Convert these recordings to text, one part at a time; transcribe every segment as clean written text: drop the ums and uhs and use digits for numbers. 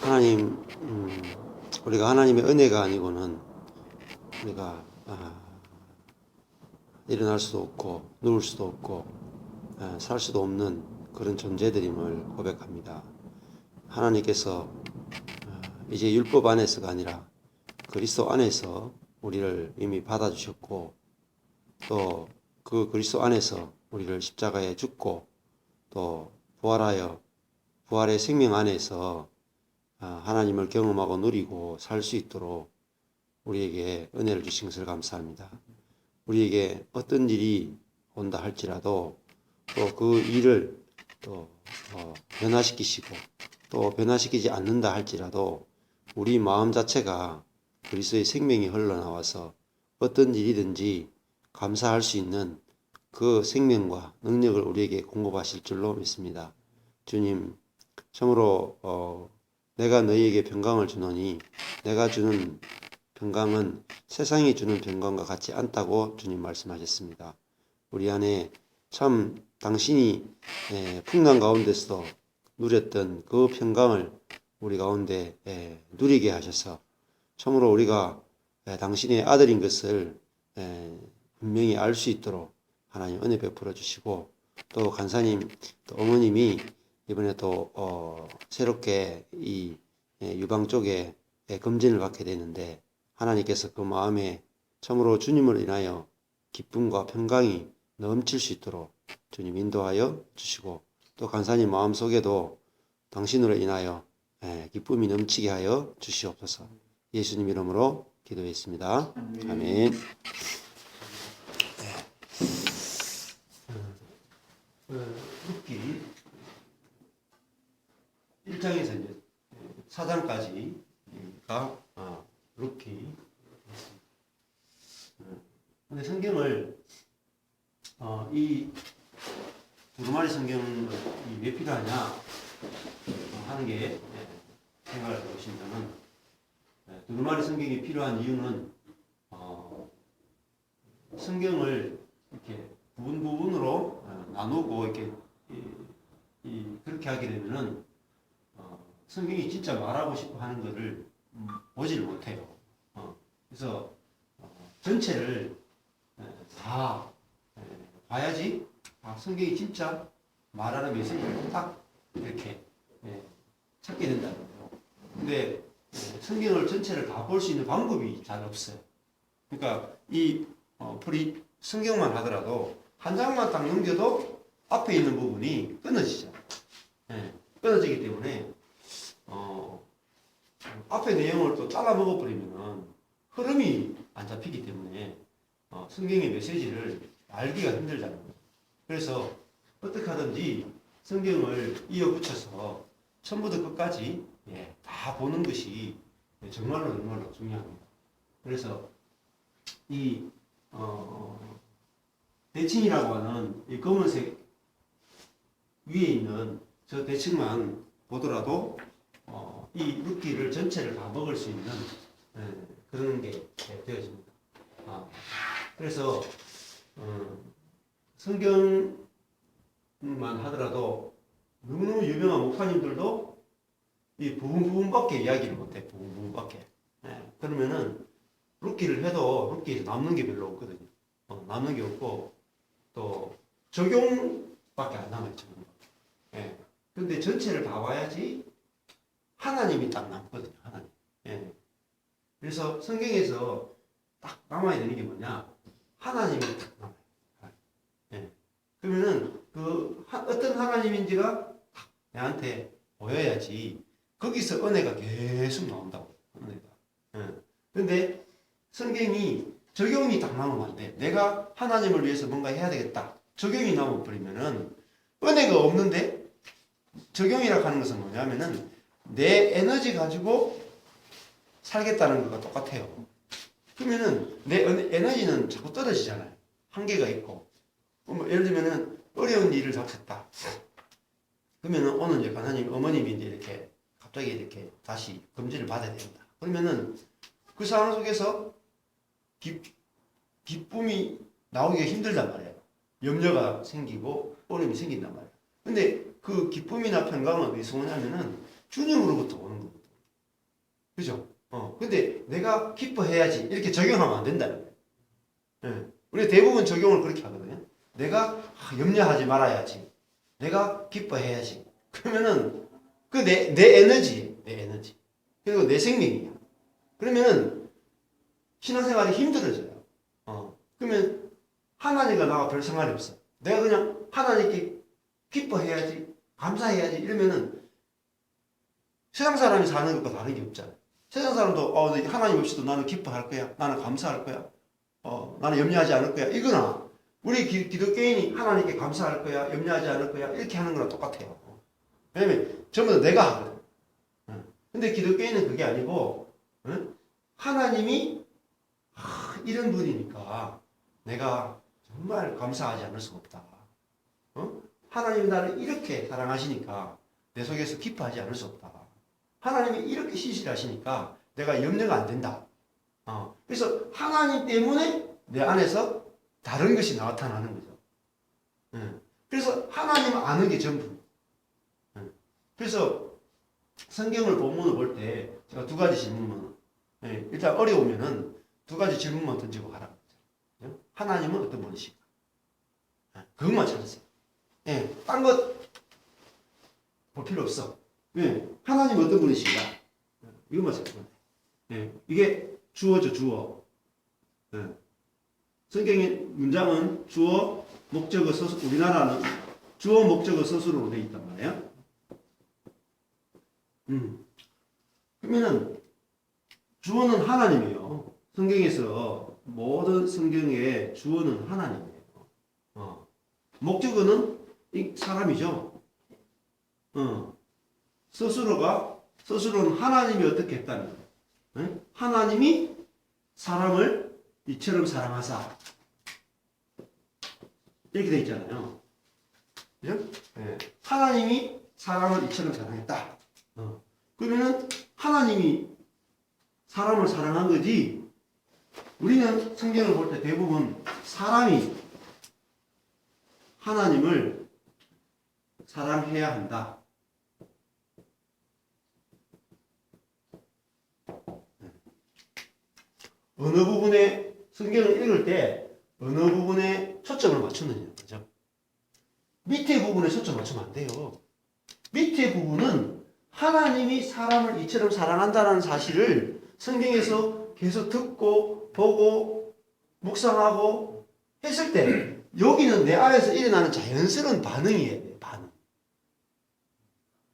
하나님, 우리가 하나님의 은혜가 아니고는 우리가 일어날 수도 없고 누울 수도 없고 살 수도 없는 그런 존재들임을 고백합니다. 하나님께서 이제 율법 안에서가 아니라 그리스도 안에서 우리를 이미 받아주셨고, 또 그 그리스도 안에서 우리를 십자가에 죽고 또 부활하여 부활의 생명 안에서 하나님을 경험하고 누리고 살 수 있도록 우리에게 은혜를 주신 것을 감사합니다. 우리에게 어떤 일이 온다 할지라도 또 그 일을 또 변화시키시고 또 변화시키지 않는다 할지라도 우리 마음 자체가 그리스도의 생명이 흘러나와서 어떤 일이든지 감사할 수 있는 그 생명과 능력을 우리에게 공급하실 줄로 믿습니다. 주님, 참으로 내가 너희에게 평강을 주노니 내가 주는 평강은 세상이 주는 평강과 같지 않다고 주님 말씀하셨습니다. 우리 안에 참 당신이 풍랑 가운데서도 누렸던 그 평강을 우리 가운데 누리게 하셔서 참으로 우리가 당신의 아들인 것을 분명히 알 수 있도록 하나님 은혜 베풀어 주시고, 또 간사님, 또 어머님이 이번에 또 새롭게 이 유방 쪽에 검진을 받게 되는데 하나님께서 그 마음에 참으로 주님을 인하여 기쁨과 평강이 넘칠 수 있도록 주님 인도하여 주시고, 또 간사님 마음속에도 당신으로 인하여 기쁨이 넘치게 하여 주시옵소서. 예수님 이름으로 기도했습니다. 아멘. 룻기 1장에서 이제 4장까지가 룻기. 근데 성경을 이 두루마리 성경을 왜 필요하냐 하는 게 생각을 해보시면은, 두루마리 성경이 필요한 이유는 성경을 이렇게 부분으로 나누고 이렇게 그렇게 하게 되면은 성경이 진짜 말하고 싶어 하는 것을 보지를 못해요. 그래서 전체를 다 봐야지 성경이 진짜 말하는 메시지를 딱 이렇게 찾게 된다는 거예요. 근데 성경을 전체를 다 볼 수 있는 방법이 잘 없어요. 그러니까 이 성경만 하더라도 한 장만 딱 넘겨도 앞에 있는 부분이 끊어지잖아요. 끊어지기 때문에 앞에 내용을 또 잘라 먹어버리면 흐름이 안 잡히기 때문에 성경의 메시지를 알기가 힘들다는 거예요. 그래서 어떻게 하든지 성경을 이어붙여서 처음부터 끝까지 다 보는 것이 정말로 중요합니다. 그래서 이 대칭이라고 하는 이 검은색 위에 있는 저 대칭만 보더라도 이 룻기를 전체를 다 먹을 수 있는 그런 게 되어집니다. 그래서 성경만 하더라도 너무너무 유명한 목사님들도 이 부분밖에 이야기를 못해. 부분밖에. 그러면은 룻기를 해도 룻기에서 남는 게 별로 없거든요. 남는 게 없고 또 적용밖에 안 남아있죠. 근데 전체를 다 봐야지 하나님이 딱 남거든요. 하나님. 그래서 성경에서 딱 남아야 되는 게 뭐냐? 하나님이 딱 남아요. 그러면은 어떤 하나님인지가 딱 내한테 보여야지 거기서 은혜가 계속 나온다고. 은혜가. 근데 성경이 적용이 딱 남으면 안 돼. 내가 하나님을 위해서 뭔가 해야 되겠다. 적용이 남아버리면은 은혜가 없는데, 적용이라고 하는 것은 뭐냐면은 내 에너지 가지고 살겠다는 것과 똑같아요. 그러면은 내 에너지는 자꾸 떨어지잖아요. 한계가 있고. 예를 들면은 어려운 일을 닥쳤다. 그러면은 오늘 이제 하나님 어머님이 이제 이렇게 갑자기 이렇게 다시 검진을 받아야 된다. 그러면은 그 상황 속에서 기쁨이 나오기가 힘들단 말이에요. 염려가 생기고 어려움이 생긴단 말이에요. 근데 그 기쁨이나 평강은 어디서 오냐면은 주님으로부터 오는 거거든요. 그죠? 근데 내가 기뻐해야지 이렇게 적용하면 안 된다는 거예요. 예. 우리 대부분 적용을 그렇게 하거든요. 내가 염려하지 말아야지. 내가 기뻐해야지. 그러면은 그 내 에너지. 그리고 내 생명이야. 그러면은 신앙생활이 힘들어져요. 그러면 하나님과 나와 별 상관이 없어. 내가 그냥 하나님께 기뻐해야지, 감사해야지 이러면은 세상 사람이 사는 것과 다른 게 없잖아요. 세상 사람도 하나님 없이도 나는 기뻐할 거야. 나는 감사할 거야. 나는 염려하지 않을 거야. 이거나 우리 기독교인이 하나님께 감사할 거야. 염려하지 않을 거야. 이렇게 하는 거랑 똑같아요. 왜냐면 전부 다 내가 하거든. 근데 기독교인은 그게 아니고 하나님이 이런 분이니까 내가 정말 감사하지 않을 수가 없다. 하나님이 나를 이렇게 사랑하시니까 내 속에서 기뻐하지 않을 수 없다. 하나님이 이렇게 신실하시니까 내가 염려가 안 된다. 그래서 하나님 때문에 내 안에서 다른 것이 나타나는 거죠. 그래서 하나님 아는 게 전부. 그래서 성경을 본문을 볼 때 제가 두 가지 질문만 일단 어려우면은 두 가지 질문만 던지고 가라. 하나님은 어떤 분이실까? 그것만 찾으세요. 딴 것 볼 필요 없어. 하나님 어떤 분이신가? 이것만 찾으면 돼. 이게 주어죠, 주어. 성경의 문장은 주어, 목적어, 서술, 우리나라는 주어, 목적어, 서술로 되어 있단 말이에요. 그러면은 주어는 하나님이에요. 성경에서 모든 성경의 주어는 하나님이에요. 목적어는 이 사람이죠. 서술어는 하나님이 어떻게 했다는 거예요. 하나님이 사람을 이처럼 사랑하사 이렇게 되어 있잖아요. 그죠? 하나님이 사람을 이처럼 사랑했다. 그러면은 하나님이 사람을 사랑한 거지. 우리는 성경을 볼 때 대부분 사람이 하나님을 사랑해야 한다. 어느 부분에 성경을 읽을 때 어느 부분에 초점을 맞추느냐 그죠? 밑에 부분에 초점을 맞추면 안 돼요. 밑에 부분은 하나님이 사람을 이처럼 사랑한다는 사실을 성경에서 계속 듣고 보고 묵상하고 했을 때 여기는 내 안에서 일어나는 자연스러운 반응이에요. 반응.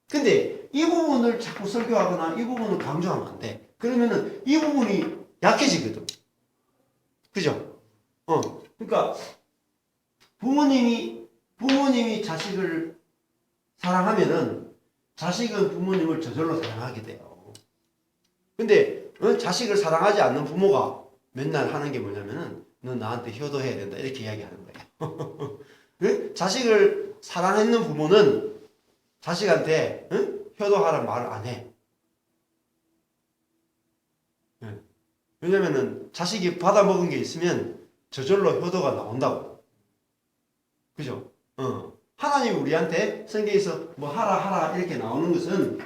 근데 이 부분을 자꾸 설교하거나 이 부분을 강조하면 안 돼. 그러면은 이 부분이 약해지거든. 그죠? 그러니까 부모님이 자식을 사랑하면은 자식은 부모님을 저절로 사랑하게 돼요. 근데 자식을 사랑하지 않는 부모가 맨날 하는 게 뭐냐면은 너 나한테 효도해야 된다 이렇게 이야기하는 거예요. 자식을 사랑하는 부모는 자식한테 효도하라는 말을 안 해. 왜냐면은 자식이 받아먹은 게 있으면 저절로 효도가 나온다고. 그죠? 하나님이 우리한테 성경에서 뭐 하라 이렇게 나오는 것은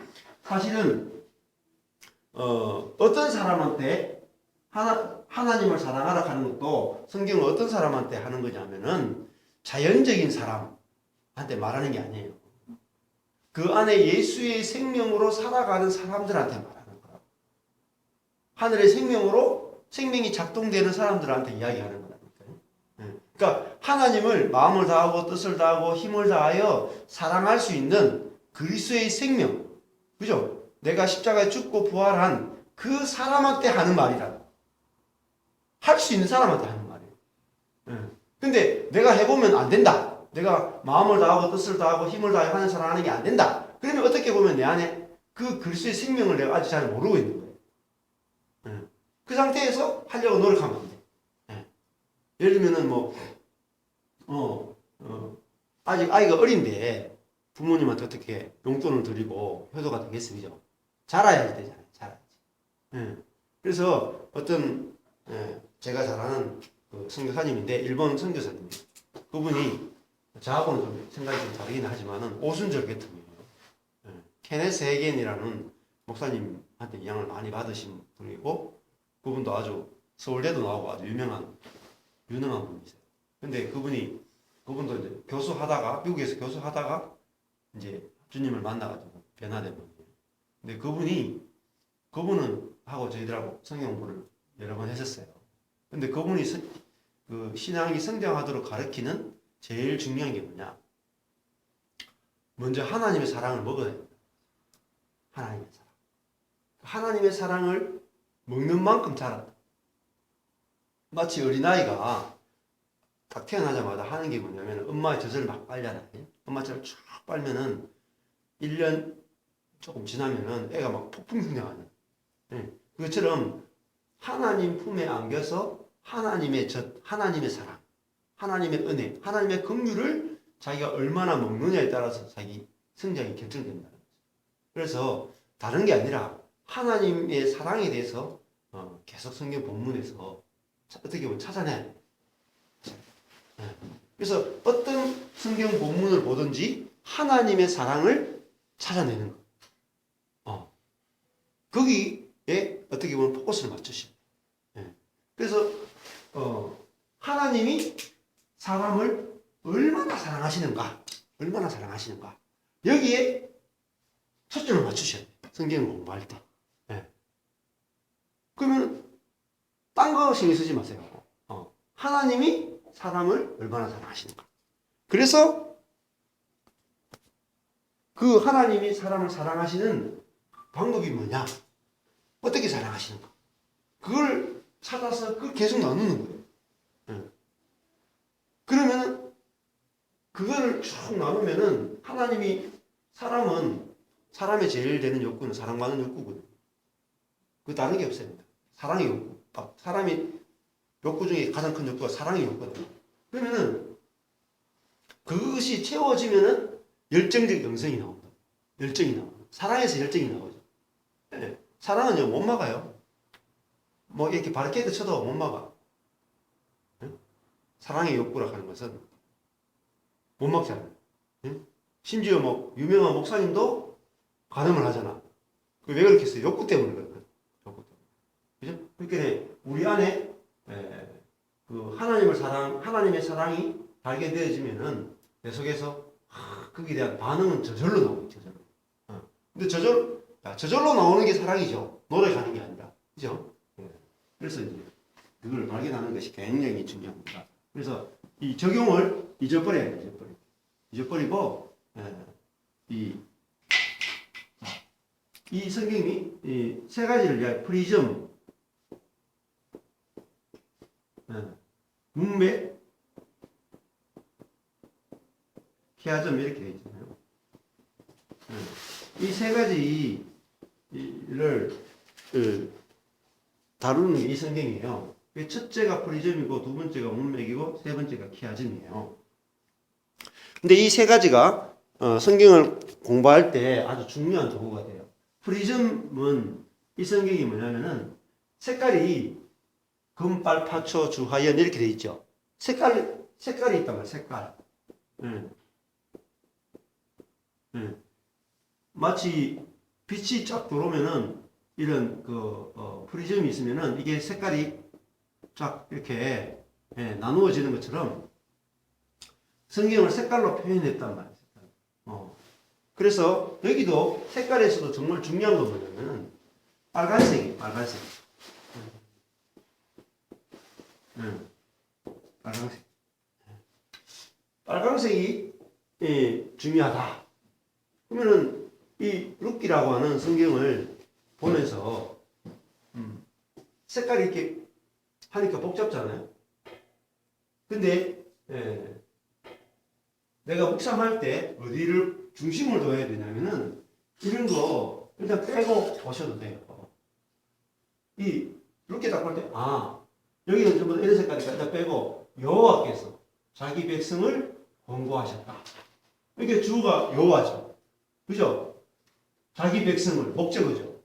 사실은 어떤 사람한테 하나님을 사랑하라 하는 것도 성경은 어떤 사람한테 하는 거냐면은 자연적인 사람한테 말하는 게 아니에요. 그 안에 예수의 생명으로 살아가는 사람들한테 말하는 거라고. 하늘의 생명으로 생명이 작동되는 사람들한테 이야기하는 거라니까요. 그러니까 하나님을 마음을 다하고 뜻을 다하고 힘을 다하여 사랑할 수 있는 그리스도의 생명, 그죠? 내가 십자가에 죽고 부활한 그 사람한테 하는 말이다. 할 수 있는 사람한테 하는 말이에요. 근데 내가 해보면 안 된다. 내가 마음을 다하고 뜻을 다하고 힘을 다하여 하는 사람 하는 게 안 된다. 그러면 어떻게 보면 내 안에 그 그리스도의 생명을 내가 아직 잘 모르고 있는 거예요. 그 상태에서 하려고 노력하면 안 돼. 예를 들면은 아직 아이가 어린데 부모님한테 어떻게 용돈을 드리고 효도가 되겠습니까? 자라야 되잖아요. 자라야지. 그래서 어떤 제가 잘 아는 그 선교사님인데 일본 선교사님이에요. 그분이 저하고는 좀 생각이 좀 다르긴 하지만은 오순절 계통이에요. 케네스 헤겐이라는 목사님 한테 영향을 많이 받으신 분이고, 그분도 아주 서울대도 나오고 아주 유명한 분이세요. 근데 그분도 이제 교수하다가, 미국에서 교수하다가 이제 주님을 만나가지고 변화된 분이에요. 근데 그분은 하고 저희들하고 성경 공부를 여러 번 했었어요. 근데 그분이 그 신앙이 성장하도록 가르치는 제일 중요한 게 뭐냐? 먼저 하나님의 사랑을 먹어야 됩니다. 하나님의 사랑. 하나님의 사랑을 먹는 만큼 자란다. 마치 어린아이가 딱 태어나자마자 하는 게 뭐냐면 엄마의 젖을 막 빨잖아요. 엄마 젖을 쭉 빨면은 1년 조금 지나면은 애가 막 폭풍 성장하는. 그것처럼 하나님 품에 안겨서 하나님의 젖, 하나님의 사랑, 하나님의 은혜, 하나님의 긍휼을 자기가 얼마나 먹느냐에 따라서 자기 성장이 결정된다. 그래서 다른 게 아니라 하나님의 사랑에 대해서 계속 성경 본문에서 어떻게 보면 찾아내야 돼요. 그래서 어떤 성경 본문을 보든지 하나님의 사랑을 찾아내는 거. 거기에 어떻게 보면 포커스를 맞추시죠. 그래서 하나님이 사람을 얼마나 사랑하시는가, 여기에 초점을 맞추셔야 돼요. 성경을 공부할 때. 그러면 딴 거 신경 쓰지 마세요. 하나님이 사람을 얼마나 사랑하시는가. 그래서 그 하나님이 사람을 사랑하시는 방법이 뭐냐? 어떻게 사랑하시는가? 그걸 찾아서 그걸 계속 나누는 거예요. 그러면은 그거를 쭉 나누면은 하나님이 사람의 제일 되는 욕구는 사랑받는 욕구거든요. 그 다른 게 없어요. 사랑의 욕구. 사람이 욕구 중에 가장 큰 욕구가 사랑의 욕구거든요. 그러면은 그것이 채워지면은 열정적 영성이 나온다. 열정이 나와. 사랑에서 열정이 나오죠. 사랑은요 못 막아요. 뭐 이렇게 바리케이드 쳐도 못 막아. 사랑의 욕구라 하는 것은 못 막잖아요. 심지어 뭐 유명한 목사님도 간음을 하잖아. 왜 그렇게 했어요? 욕구 때문에 그렇거든. 욕구 때문에. 그죠? 그러니까 우리 안에 그 하나님의 사랑이 발견되어지면은 내 속에서 거기에 대한 반응은 저절로 나오죠. 저절로. 근데 저절로 나오는 게 사랑이죠. 노력하는 게 아니라. 그죠? 그래서 이제 그걸 발견하는 것이 굉장히 중요합니다. 그래서 이 적용을 잊어버려야 돼요. 잊어버리고 이 성경이 이 세 가지를 이야기, 프리즘, 문맥, 키아점 이렇게 되어 있잖아요. 이 세 가지를 다루는 게 이 성경이에요. 첫째가 프리즘이고 두 번째가 문맥이고 세 번째가 키아즘이에요. 근데 이 세 가지가 성경을 공부할 때 아주 중요한 도구가 돼요. 프리즘은 이 성경이 뭐냐면은 색깔이 금, 빨, 파초, 주, 하연 이렇게 돼 있죠. 색깔이 있단 말이에요. 색깔. 마치 빛이 쫙 들어오면은 이런 프리즘이 있으면은 이게 색깔이 쫙 이렇게 나누어지는 것처럼 성경을 색깔로 표현했단 말이에요. 그래서 여기도 색깔에서도 정말 중요한 건 뭐냐면 빨간색이에요. 빨간색이 중요하다. 그러면은 이 룻기라고 하는 성경을 보면서 색깔이 이렇게 하니까 복잡잖아요. 근데 내가 묵상할 때 어디를 중심을 둬야 되냐면은 이런 거 일단 빼고 보셔도 돼요. 이렇게 딱 볼 때 여기는 전부 이런 색깔이니까 일단 빼고 여호와께서 자기 백성을 권고하셨다. 이게 주가 여호와죠. 그죠? 자기 백성을 목적어죠.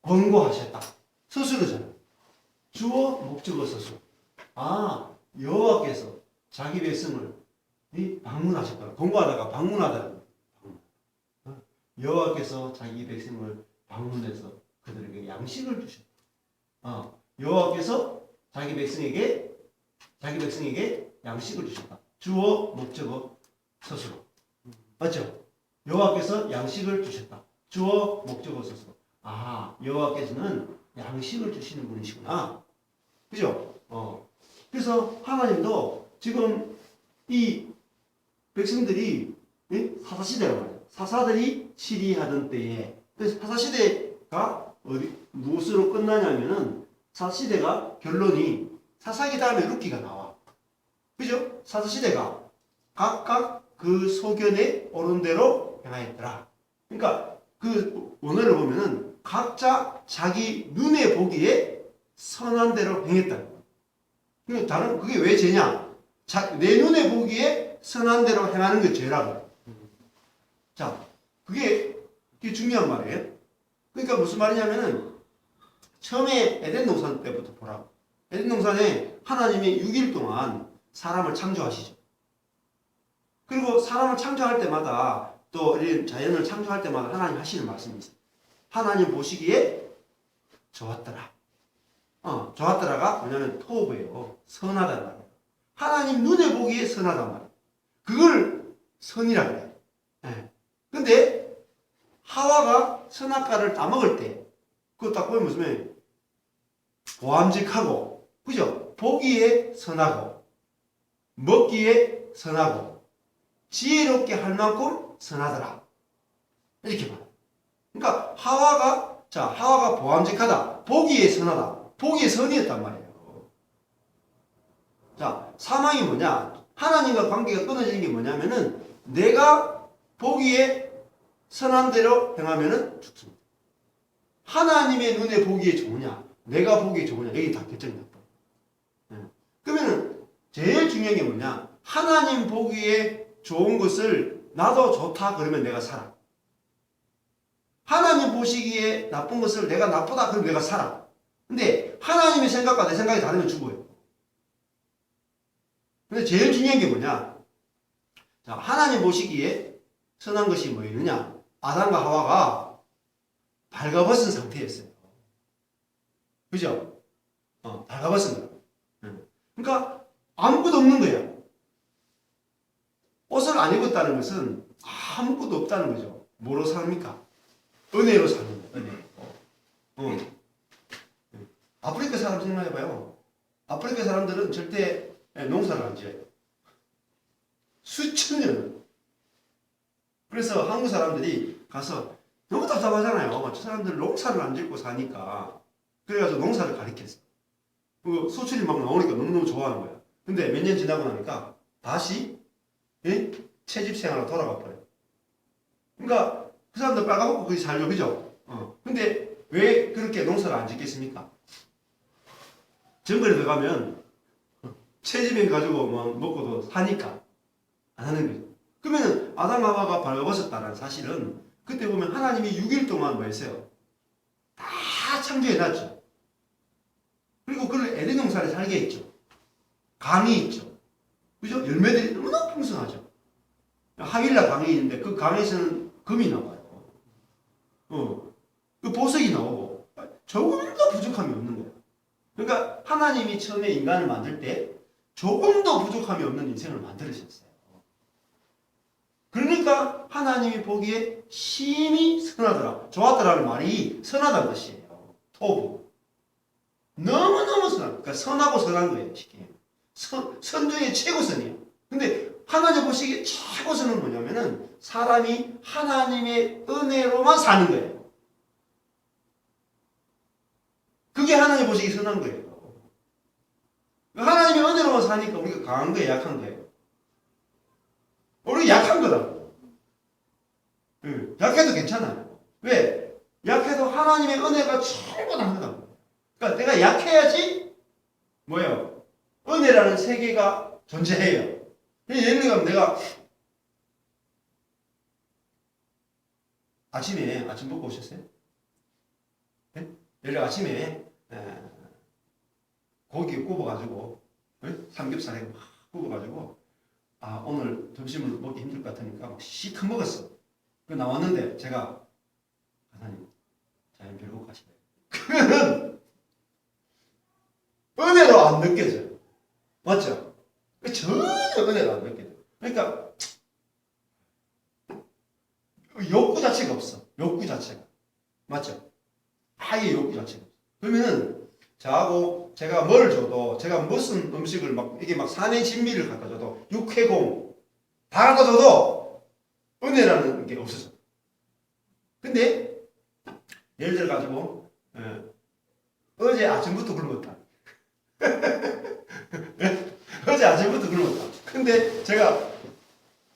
권고하셨다. 서술어잖아요. 주어 목적어 서술. 여호와께서 자기 백성을 방문하셨다. 권고하다가 방문하다. 여호와께서 자기 백성을 방문해서 그들에게 양식을 주셨다. 여호와께서 자기 백성에게 양식을 주셨다. 주어 목적어 스스로. 맞죠? 여호와께서 양식을 주셨다. 주어 목적어 스스로. 여호와께서는 양식을 주시는 분이시구나. 그죠? 그래서 하나님도 지금 이 백성들이 사사시대란 말이에요. 사사들이 치리하던 때에, 그래서 사사시대가 무엇으로 끝나냐면은 사사시대가 결론이 사사기 다음에 룻기가 나와. 그죠? 사사시대가 각각 그 소견에 옳은 대로 행하였더라. 그러니까 그 원어를 보면은 각자 자기 눈에 보기에 선한 대로 행했다. 그게 왜 죄냐? 내 눈에 보기에 선한 대로 행하는 게 죄라고. 자, 그게 중요한 말이에요. 그러니까 무슨 말이냐면은 처음에 에덴 동산 때부터 보라고. 에덴 동산에 하나님이 6일 동안 사람을 창조하시죠. 그리고 사람을 창조할 때마다 또 이런 자연을 창조할 때마다 하나님 하시는 말씀이 있어요. 하나님 보시기에 좋았더라. 좋았더라가 뭐냐면 토브예요. 선하다는 말이에요. 하나님 눈에 보기에 선하단 말이에요. 그걸 선이라 그래요. 근데 하와가 선악과를 따먹을 때 그거 딱 보면 무슨 말이에요? 보암직하고, 그죠? 보기에 선하고, 먹기에 선하고, 지혜롭게 할 만큼 선하더라. 이렇게 봐요. 그러니까 하와가 보암직하다. 보기에 선하다. 보기에 선이었단 말이에요. 자, 사망이 뭐냐? 하나님과 관계가 끊어지는 게 뭐냐면은 내가 보기에 선한 대로 행하면은 죽습니다. 하나님의 눈에 보기에 좋으냐? 내가 보기에 좋으냐? 여기 다 결정이 났다. 그러면은 제일 중요한 게 뭐냐? 하나님 보기에 좋은 것을 나도 좋다 그러면 내가 살아. 하나님 보시기에 나쁜 것을 내가 나쁘다 그러면 내가 살아. 근데 하나님의 생각과 내 생각이 다르면 죽어요. 근데 제일 중요한 게 뭐냐? 자, 하나님 보시기에 선한 것이 뭐 있느냐? 아담과 하와가 발가벗은 상태였어요. 그죠? 발가벗은 거야. 그러니까 아무것도 없는 거예요. 옷을 안 입었다는 것은 아무것도 없다는 거죠. 뭐로 삽니까? 은혜로 사는 거예요. 은혜. 아프리카 사람 생각해봐요. 아프리카 사람들은 절대 농사를 안 지어요. 수천 년. 그래서 한국 사람들이 가서 너무 답답하잖아요. 저 사람들 농사를 안 짓고 사니까. 그래가지고 농사를 가르쳤어. 그 수출이 막 나오니까 너무너무 좋아하는 거야. 근데 몇 년 지나고 나니까 다시 채집 생활로 돌아가 버려요. 그러니까 그 사람들 빨가벗고 거기 살죠. 그죠? 근데 왜 그렇게 농사를 안 짓겠습니까? 정글에 들어가면 채집해 가지고 막 먹고도 사니까 안 하는 거죠. 그러면은 아담 하와가 발가벗었다는 사실은 그때 보면 하나님이 6일 동안 뭐 했어요? 다 창조해 놨죠. 그리고 그걸 에덴 동산에 살게 했죠. 강이 있죠. 그죠? 열매들이 너무나 풍성하죠. 하윌라 강이 있는데 그 강에서는 금이 나와요. 그 보석이 나오고 조금도 부족함이 없는 거예요. 그러니까 하나님이 처음에 인간을 만들 때 조금도 부족함이 없는 인생을 만들으셨어요. 그러니까 하나님이 보기에 심히 선하더라. 좋았더라는 말이 선하다는 뜻이에요. 토부. 너무너무 선하다. 그러니까 선하고 선한 거예요. 쉽게. 선 중에 최고선이에요. 근데 하나님 보시기에 최고선은 뭐냐면은 사람이 하나님의 은혜로만 사는 거예요. 그게 하나님 보시기에 선한 거예요. 하나님의 은혜로만 사니까 우리가 강한 거예요, 약한 거예요? 우리 약한 거라고. 약해도 괜찮아요. 왜? 약해도 하나님의 은혜가 충분한 거라고. 그러니까 내가 약해야지 뭐예요? 은혜라는 세계가 존재해요. 예를 들면 내가 아침에 아침 먹고 오셨어요? 네? 예를 들어 아침에 고기 구워가지고 삼겹살에 막 구워가지고 오늘 점심을 먹기 힘들 것 같으니까 막 시큰 먹었어. 그 나왔는데 제가 하나님 자연 별거 가시래요. 그거는 은혜로 안 느껴져요. 맞죠? 전혀 은혜로 안 느껴져요. 그러니까 욕구 자체가 없어. 욕구 자체가. 맞죠? 아예 욕구 자체가 없어. 그러면은 저하고 제가 뭘 줘도 제가 무슨 음식을 막 이게 막 산의 진미를 갖다 줘도 육회공 다 갖다 줘도 은혜라는 게 없어져. 근데 예를 들어 가지고 어제 아침부터 굶었다. 어제 아침부터 굶었다. 근데 제가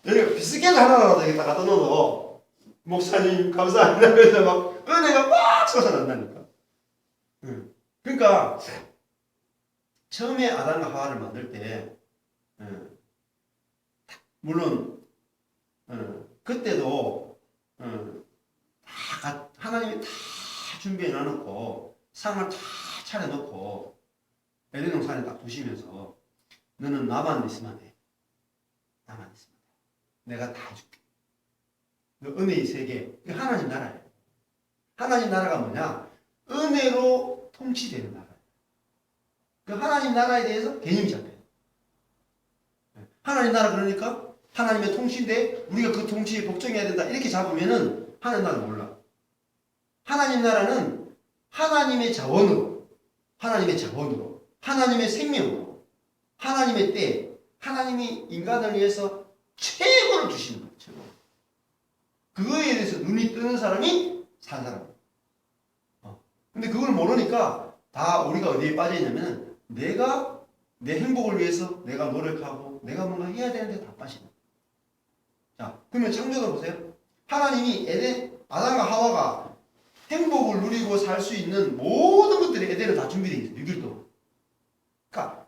여기 비스켓 하나라도 여기다 갖다 넣어도 목사님 감사합니다. 그래서 막 은혜가 막 솟아난다니까. 그러니까 처음에 아담과 하와를 만들 때 물론 그때도 하나님이 다 준비해 놔놓고 상을 다 차려놓고 에덴 동산에 딱 두시면서 너는 나만 있으면 돼. 나만 있으면 돼. 내가 다 해줄게. 그 은혜의 세계, 하나님 나라예요. 하나님 나라가 뭐냐? 은혜로 통치되는 나라예요. 그 하나님 나라에 대해서 개념이 잡혀요. 하나님 나라 그러니까 하나님의 통치인데 우리가 그 통치에 복종해야 된다 이렇게 잡으면은 하나님 나라 몰라. 하나님 나라는 하나님의 자원으로, 하나님의 생명으로, 하나님의 때, 하나님이 인간을 위해서 최고를 주시는 거예요. 최고. 그거에 대해서 눈이 뜨는 사람이 산 사람이에요. 근데 그걸 모르니까 다 우리가 어디에 빠져 있냐면 내가 내 행복을 위해서 내가 노력하고 내가 뭔가 해야 되는데 다 빠지는 거예요. 자, 그러면 창조를 보세요. 하나님이 아담과 하와가 행복을 누리고 살 수 있는 모든 것들이 에덴에 다 준비되어 있어요. 6일 동안. 그러니까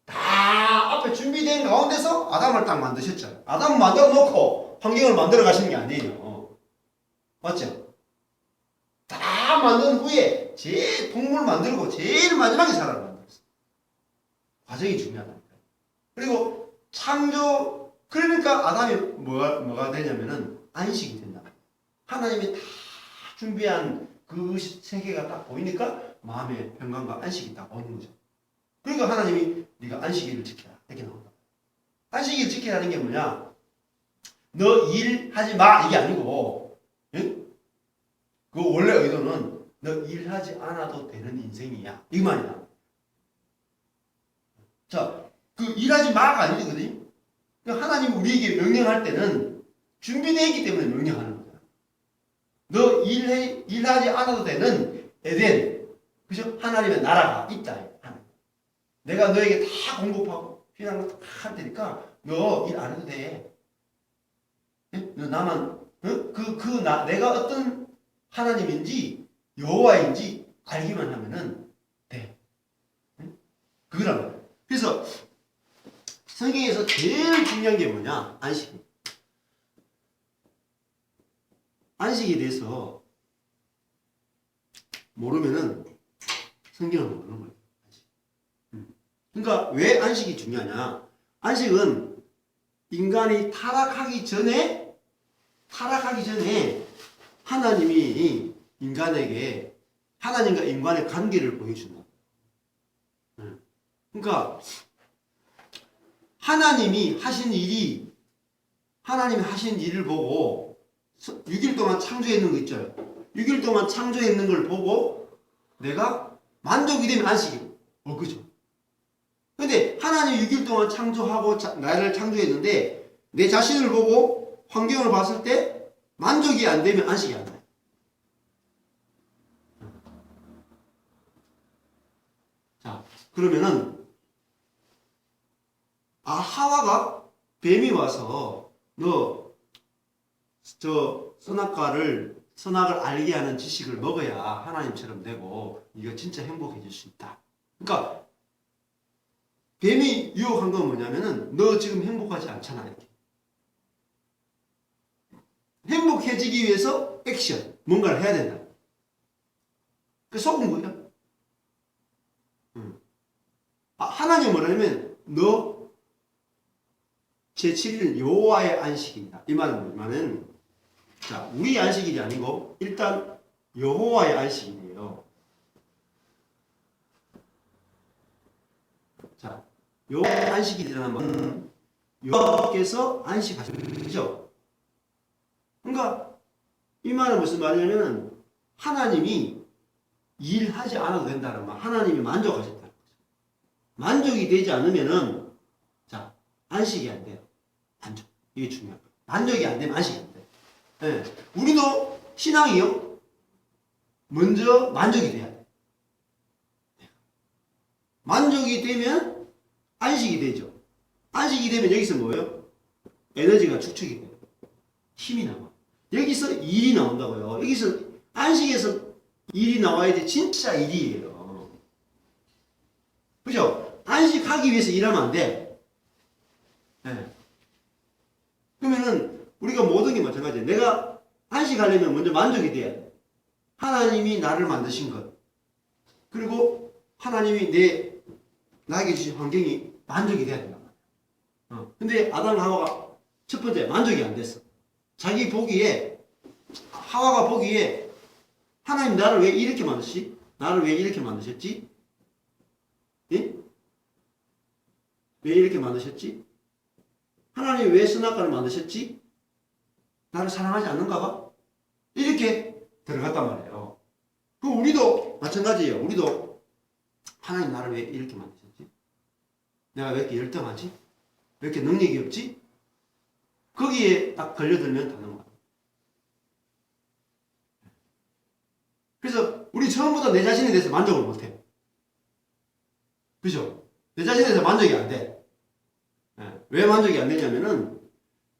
다 앞에 준비된 가운데서 아담을 딱 만드셨잖아요. 아담을 만들어 놓고 환경을 만들어 가시는 게 아니에요. 맞죠? 다 만든 후에 제일 동물 만들고 제일 마지막에 사람을 만들었어요. 과정이 중요하다니까요. 그리고 창조, 그러니까 아담이 뭐가 되냐면은 안식이 된다. 하나님이 다 준비한 그 세계가 딱 보이니까 마음의 평강과 안식이 딱 오는 거죠. 그러니까 하나님이 네가 안식일을 지켜라 이렇게 나온다. 안식일 지키라는 게 뭐냐? 너 일하지 마 이게 아니고, 응? 그 원래 의도는 너 일하지 않아도 되는 인생이야 이 말이야. 자, 그 일하지 마가 아니거든요. 하나님 우리에게 명령할 때는 준비되어 있기 때문에 명령하는 거야. 너 일하지 않아도 되는 에덴, 그죠? 하나님의 나라가 있다. 내가 너에게 다 공급하고 필요한 거 다 할 테니까 너 일 안 해도 돼. 너 나만 내가 어떤 하나님인지 여호와인지 알기만 하면은 돼. 그거란 말이야. 그래서 성경에서 제일 중요한 게 뭐냐? 안식. 안식에 대해서 모르면은 성경을 모르는 거예요. 그러니까 왜 안식이 중요하냐? 안식은 인간이 타락하기 전에 하나님이 인간에게 하나님과 인간의 관계를 보여준다. 그러니까 하나님이 하신 일을 보고 6일 동안 창조했는 거 있죠. 6일 동안 창조했는 걸 보고 내가 만족이 되면 안식이고. 그죠? 근데 하나님 6일 동안 창조하고 나를 창조했는데 내 자신을 보고 환경을 봤을 때 만족이 안 되면 안식이 안 돼. 자, 그러면은 하와가 뱀이 와서 너 선악을 알게 하는 지식을 먹어야 하나님처럼 되고 네가 진짜 행복해질 수 있다. 그러니까 뱀이 유혹한 건 뭐냐면은 너 지금 행복하지 않잖아 이렇게. 행복해지기 위해서 액션, 뭔가를 해야 된다. 그 속은 거예요. 하나님 뭐라냐면 너 제7일은 여호와의 안식이다. 이 말은 뭐냐면 자, 우리 안식일이 아니고 일단 여호와의 안식이에요. 자, 요 안식이 일어나면 여호와께서 안식하시죠. 그러니까 이 말은 무슨 말이냐면은 하나님이 일하지 않아도 된다는 말. 하나님이 만족하셨다는 거죠. 만족이 되지 않으면은 자, 안식이 안 돼요. 만족. 이게 중요한 거예요. 만족이 안 되면 안식이 안 돼요. 예. 우리도 신앙이요. 먼저 만족이 돼야 돼. 만족이 되면 안식이 되죠. 안식이 되면 여기서 뭐예요? 에너지가 축적이 돼요. 힘이 나와. 여기서 일이 나온다고요. 여기서 안식에서 일이 나와야 돼. 진짜 일이에요. 그죠? 안식하기 위해서 일하면 안 돼. 네. 그러면은 우리가 모든 게 마찬가지예요. 내가 안식하려면 먼저 만족이 돼야 돼. 하나님이 나를 만드신 것. 그리고 하나님이 나에게 주신 환경이 만족이 돼야 된단 말이야. 근데 아담과 하와가 첫 번째 만족이 안 됐어. 자기 보기에 하와가 보기에 하나님 나를 왜 이렇게 만드시? 나를 왜 이렇게 만드셨지? 예? 왜 이렇게 만드셨지? 하나님 왜 선악과를 만드셨지? 나를 사랑하지 않는가 봐? 이렇게 들어갔단 말이에요. 그럼 우리도 마찬가지예요. 우리도 하나님 나를 왜 이렇게 만드셨지? 내가 왜 이렇게 열등하지? 왜 이렇게 능력이 없지? 거기에 딱 걸려들면 되는 거야. 그래서 우리 처음부터 내 자신에 대해서 만족을 못해. 그죠? 내 자신에 대해서 만족이 안 돼. 왜 만족이 안 되냐면은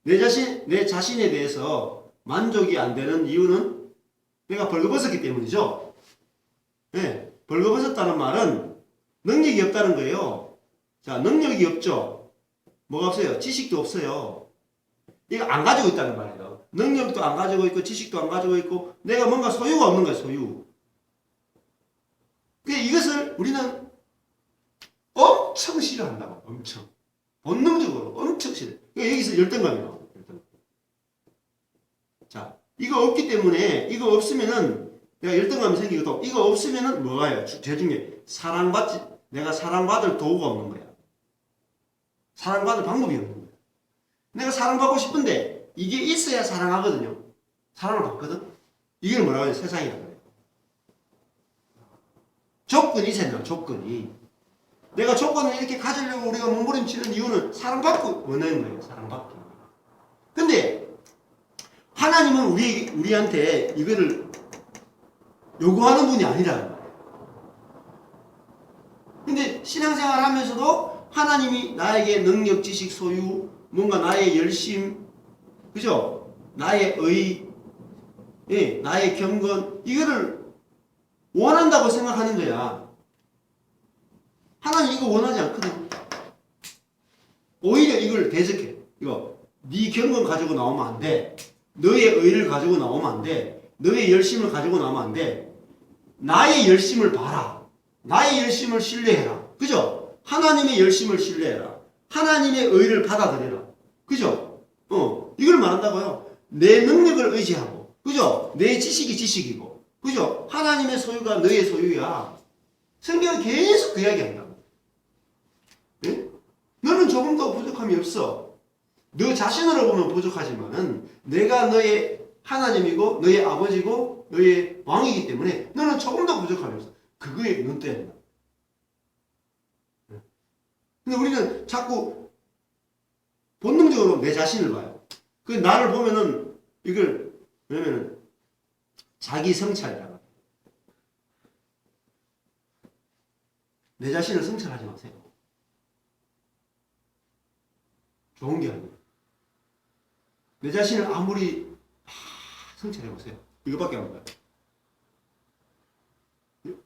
내 자신에 대해서 만족이 안 되는 이유는 내가 벌거벗었기 때문이죠. 네, 벌거벗었다는 말은 능력이 없다는 거예요. 자, 능력이 없죠. 뭐가 없어요? 지식도 없어요. 이거 안 가지고 있다는 말이에요. 능력도 안 가지고 있고 지식도 안 가지고 있고 내가 뭔가 소유가 없는 거예요. 소유. 이것을 우리는 엄청 싫어한다고. 엄청. 본능적으로 엄청 싫어요. 여기서 열등감이 나와요. 자, 이거 없기 때문에 이거 없으면은 내가 열등감이 생기고 이거 없으면은 뭐가요? 제일 중요해. 내가 사랑받을 도구가 없는 거야. 사랑받을 방법이 없는 거야. 내가 사랑받고 싶은데 이게 있어야 사랑하거든요. 사랑을 받거든. 이걸 뭐라고 해요? 세상이라고 그래요. 조건이 있어요. 조건이. 내가 조건을 이렇게 가지려고 우리가 몸부림치는 이유는 사랑받고 원하는 거예요. 사랑받기. 근데 하나님은 우리한테 이거를 요구하는 분이 아니라는 거예요. 근데 신앙생활 하면서도 하나님이 나에게 능력, 지식, 소유, 뭔가 나의 열심, 그죠? 나의 의, 예, 나의 경건, 이거를 원한다고 생각하는 거야. 하나님 이거 원하지 않거든. 오히려 이걸 대적해. 이거 네 경건 가지고 나오면 안 돼. 너의 의를 가지고 나오면 안 돼. 너의 열심을 가지고 나오면 안 돼. 나의 열심을 봐라. 나의 열심을 신뢰해라. 그죠? 하나님의 열심을 신뢰해라. 하나님의 의를 받아들여라. 그죠? 이걸 말한다고요. 내 능력을 의지하고, 그죠? 내 지식이 지식이고, 그죠? 하나님의 소유가 너의 소유야. 성경은 계속 그 이야기 한다. 예? 너는 조금 더 부족함이 없어. 너 자신으로 보면 부족하지만은 내가 너의 하나님이고 너의 아버지고 너의 왕이기 때문에 너는 조금 더 부족함이 없어. 그거에 눈 떠야 된다. 근데 우리는 자꾸 본능적으로 내 자신을 봐요. 그 나를 보면은 이걸 왜냐면은 자기 성찰이라고. 내 자신을 성찰하지 마세요. 좋은 게 아니에요. 내 자신을 아무리 성찰해 보세요. 이거밖에 안 보여요.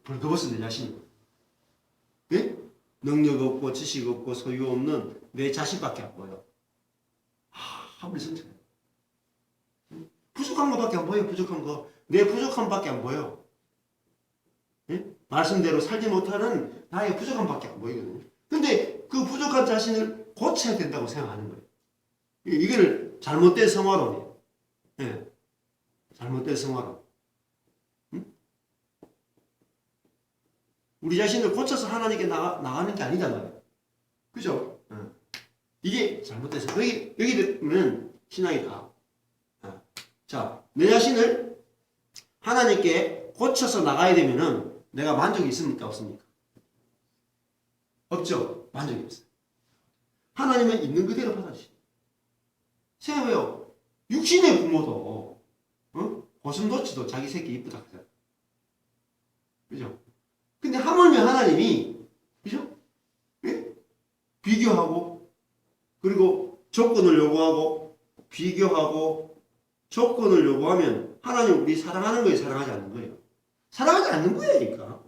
벌거벗은 내 자신이고, 예? 능력 없고 지식 없고 소유 없는 내 자신밖에 안 보여. 아무리 성찰해. 부족한 것밖에 안 보여. 부족한 거. 내 부족함밖에 안 보여. 예? 말씀대로 살지 못하는 나의 부족함밖에 안 보이거든요. 근데 그 부족한 자신을 고쳐야 된다고 생각하는 거예요. 이거를 잘못된 성화론이에요. 예. 잘못된 성화론. 응? 우리 자신을 고쳐서 하나님께 나가는 게 아니단 말이에요. 그죠? 이게 잘못돼서 여기 들으면 신앙이 다. 자, 내 자신을 하나님께 고쳐서 나가야 되면은 내가 만족이 있습니까? 없습니까? 없죠. 만족이 없어요. 하나님은 있는 그대로 받아주시죠. 생각해요. 육신의 부모도 고슴도치도 자기 새끼 이쁘다 그러잖아요. 그죠? 근데 하물며 하나님이 그죠? 예? 비교하고 그리고 조건을 요구하고 비교하고 조건을 요구하면 하나님 우리 사랑하는 거예요? 사랑하지 않는 거예요? 사랑하지 않는 거예요, 그러니까.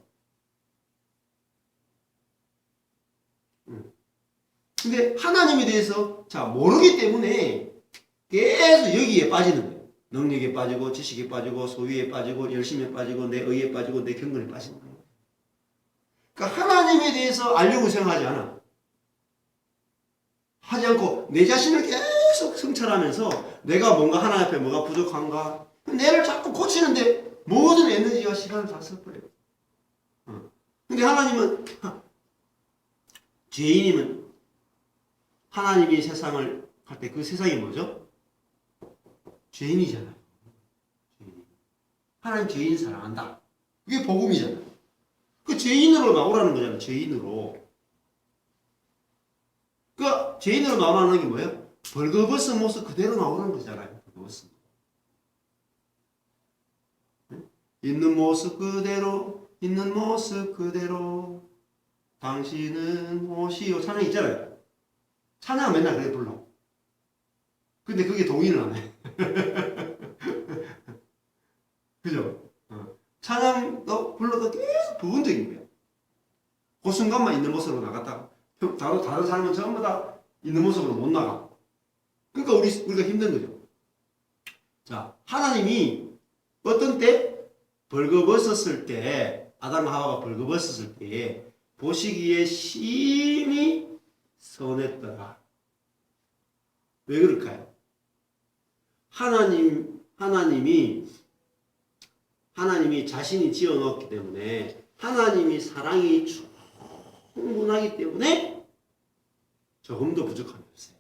근데 하나님에 대해서 자 모르기 때문에 계속 여기에 빠지는 거예요. 능력에 빠지고 지식에 빠지고 소유에 빠지고 열심에 빠지고 내 의에 빠지고 내 경건에 빠지는 거예요. 그러니까 하나님에 대해서 알려고 생각하지 않아. 하지 않고 내 자신을 계속 성찰하면서 내가 뭔가 하나님 앞에 뭐가 부족한가 내를 자꾸 고치는데 모든 에너지와 시간을 다 써버려요. 근데 하나님은 죄인이면 하나님이 세상을 할 때 그 세상이 뭐죠? 죄인이잖아요. 죄인. 하나님 죄인 사랑한다. 그게 복음이잖아요. 그 죄인으로 나오라는 거잖아요. 죄인으로. 그 죄인으로 나오라는 게 뭐예요? 벌거벗은 모습 그대로 나오는 거잖아요. 벌거벗은. 있는 모습 그대로 있는 모습 그대로 당신은 오시오 찬양 있잖아요. 찬양 맨날 그래 불러. 근데 그게 동의를 안 해. 그죠? 찬양도 불러도 계속 부분적인 거예요. 그 순간만 있는 모습으로 나갔다가 다른 사람은 전부 다 있는 모습으로 못 나가. 그러니까 우리가 힘든 거죠. 자, 하나님이 어떤 때 벌거벗었을 때 아담과 하와가 벌거벗었을 때 보시기에 심히 선했더라. 왜 그럴까요? 하나님이 자신이 지어 놓았기 때문에 하나님이 사랑이 충분하기 때문에 조금도 부족함이 없어요.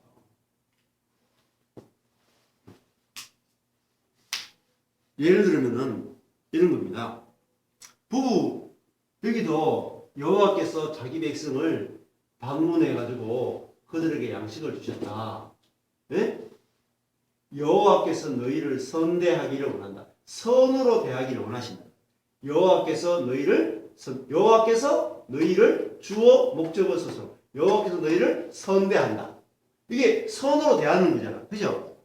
예를 들면은 이런 겁니다. 부부 여기도 여호와께서 자기 백성을 방문해 가지고 그들에게 양식을 주셨다. 예? 여호와께서 너희를 선대하기를 원한다. 선으로 대하기를 원하신다. 여호와께서 너희를 주어 목적을 써서 여호와께서 너희를 선대한다. 이게 선으로 대하는 거잖아. 그죠?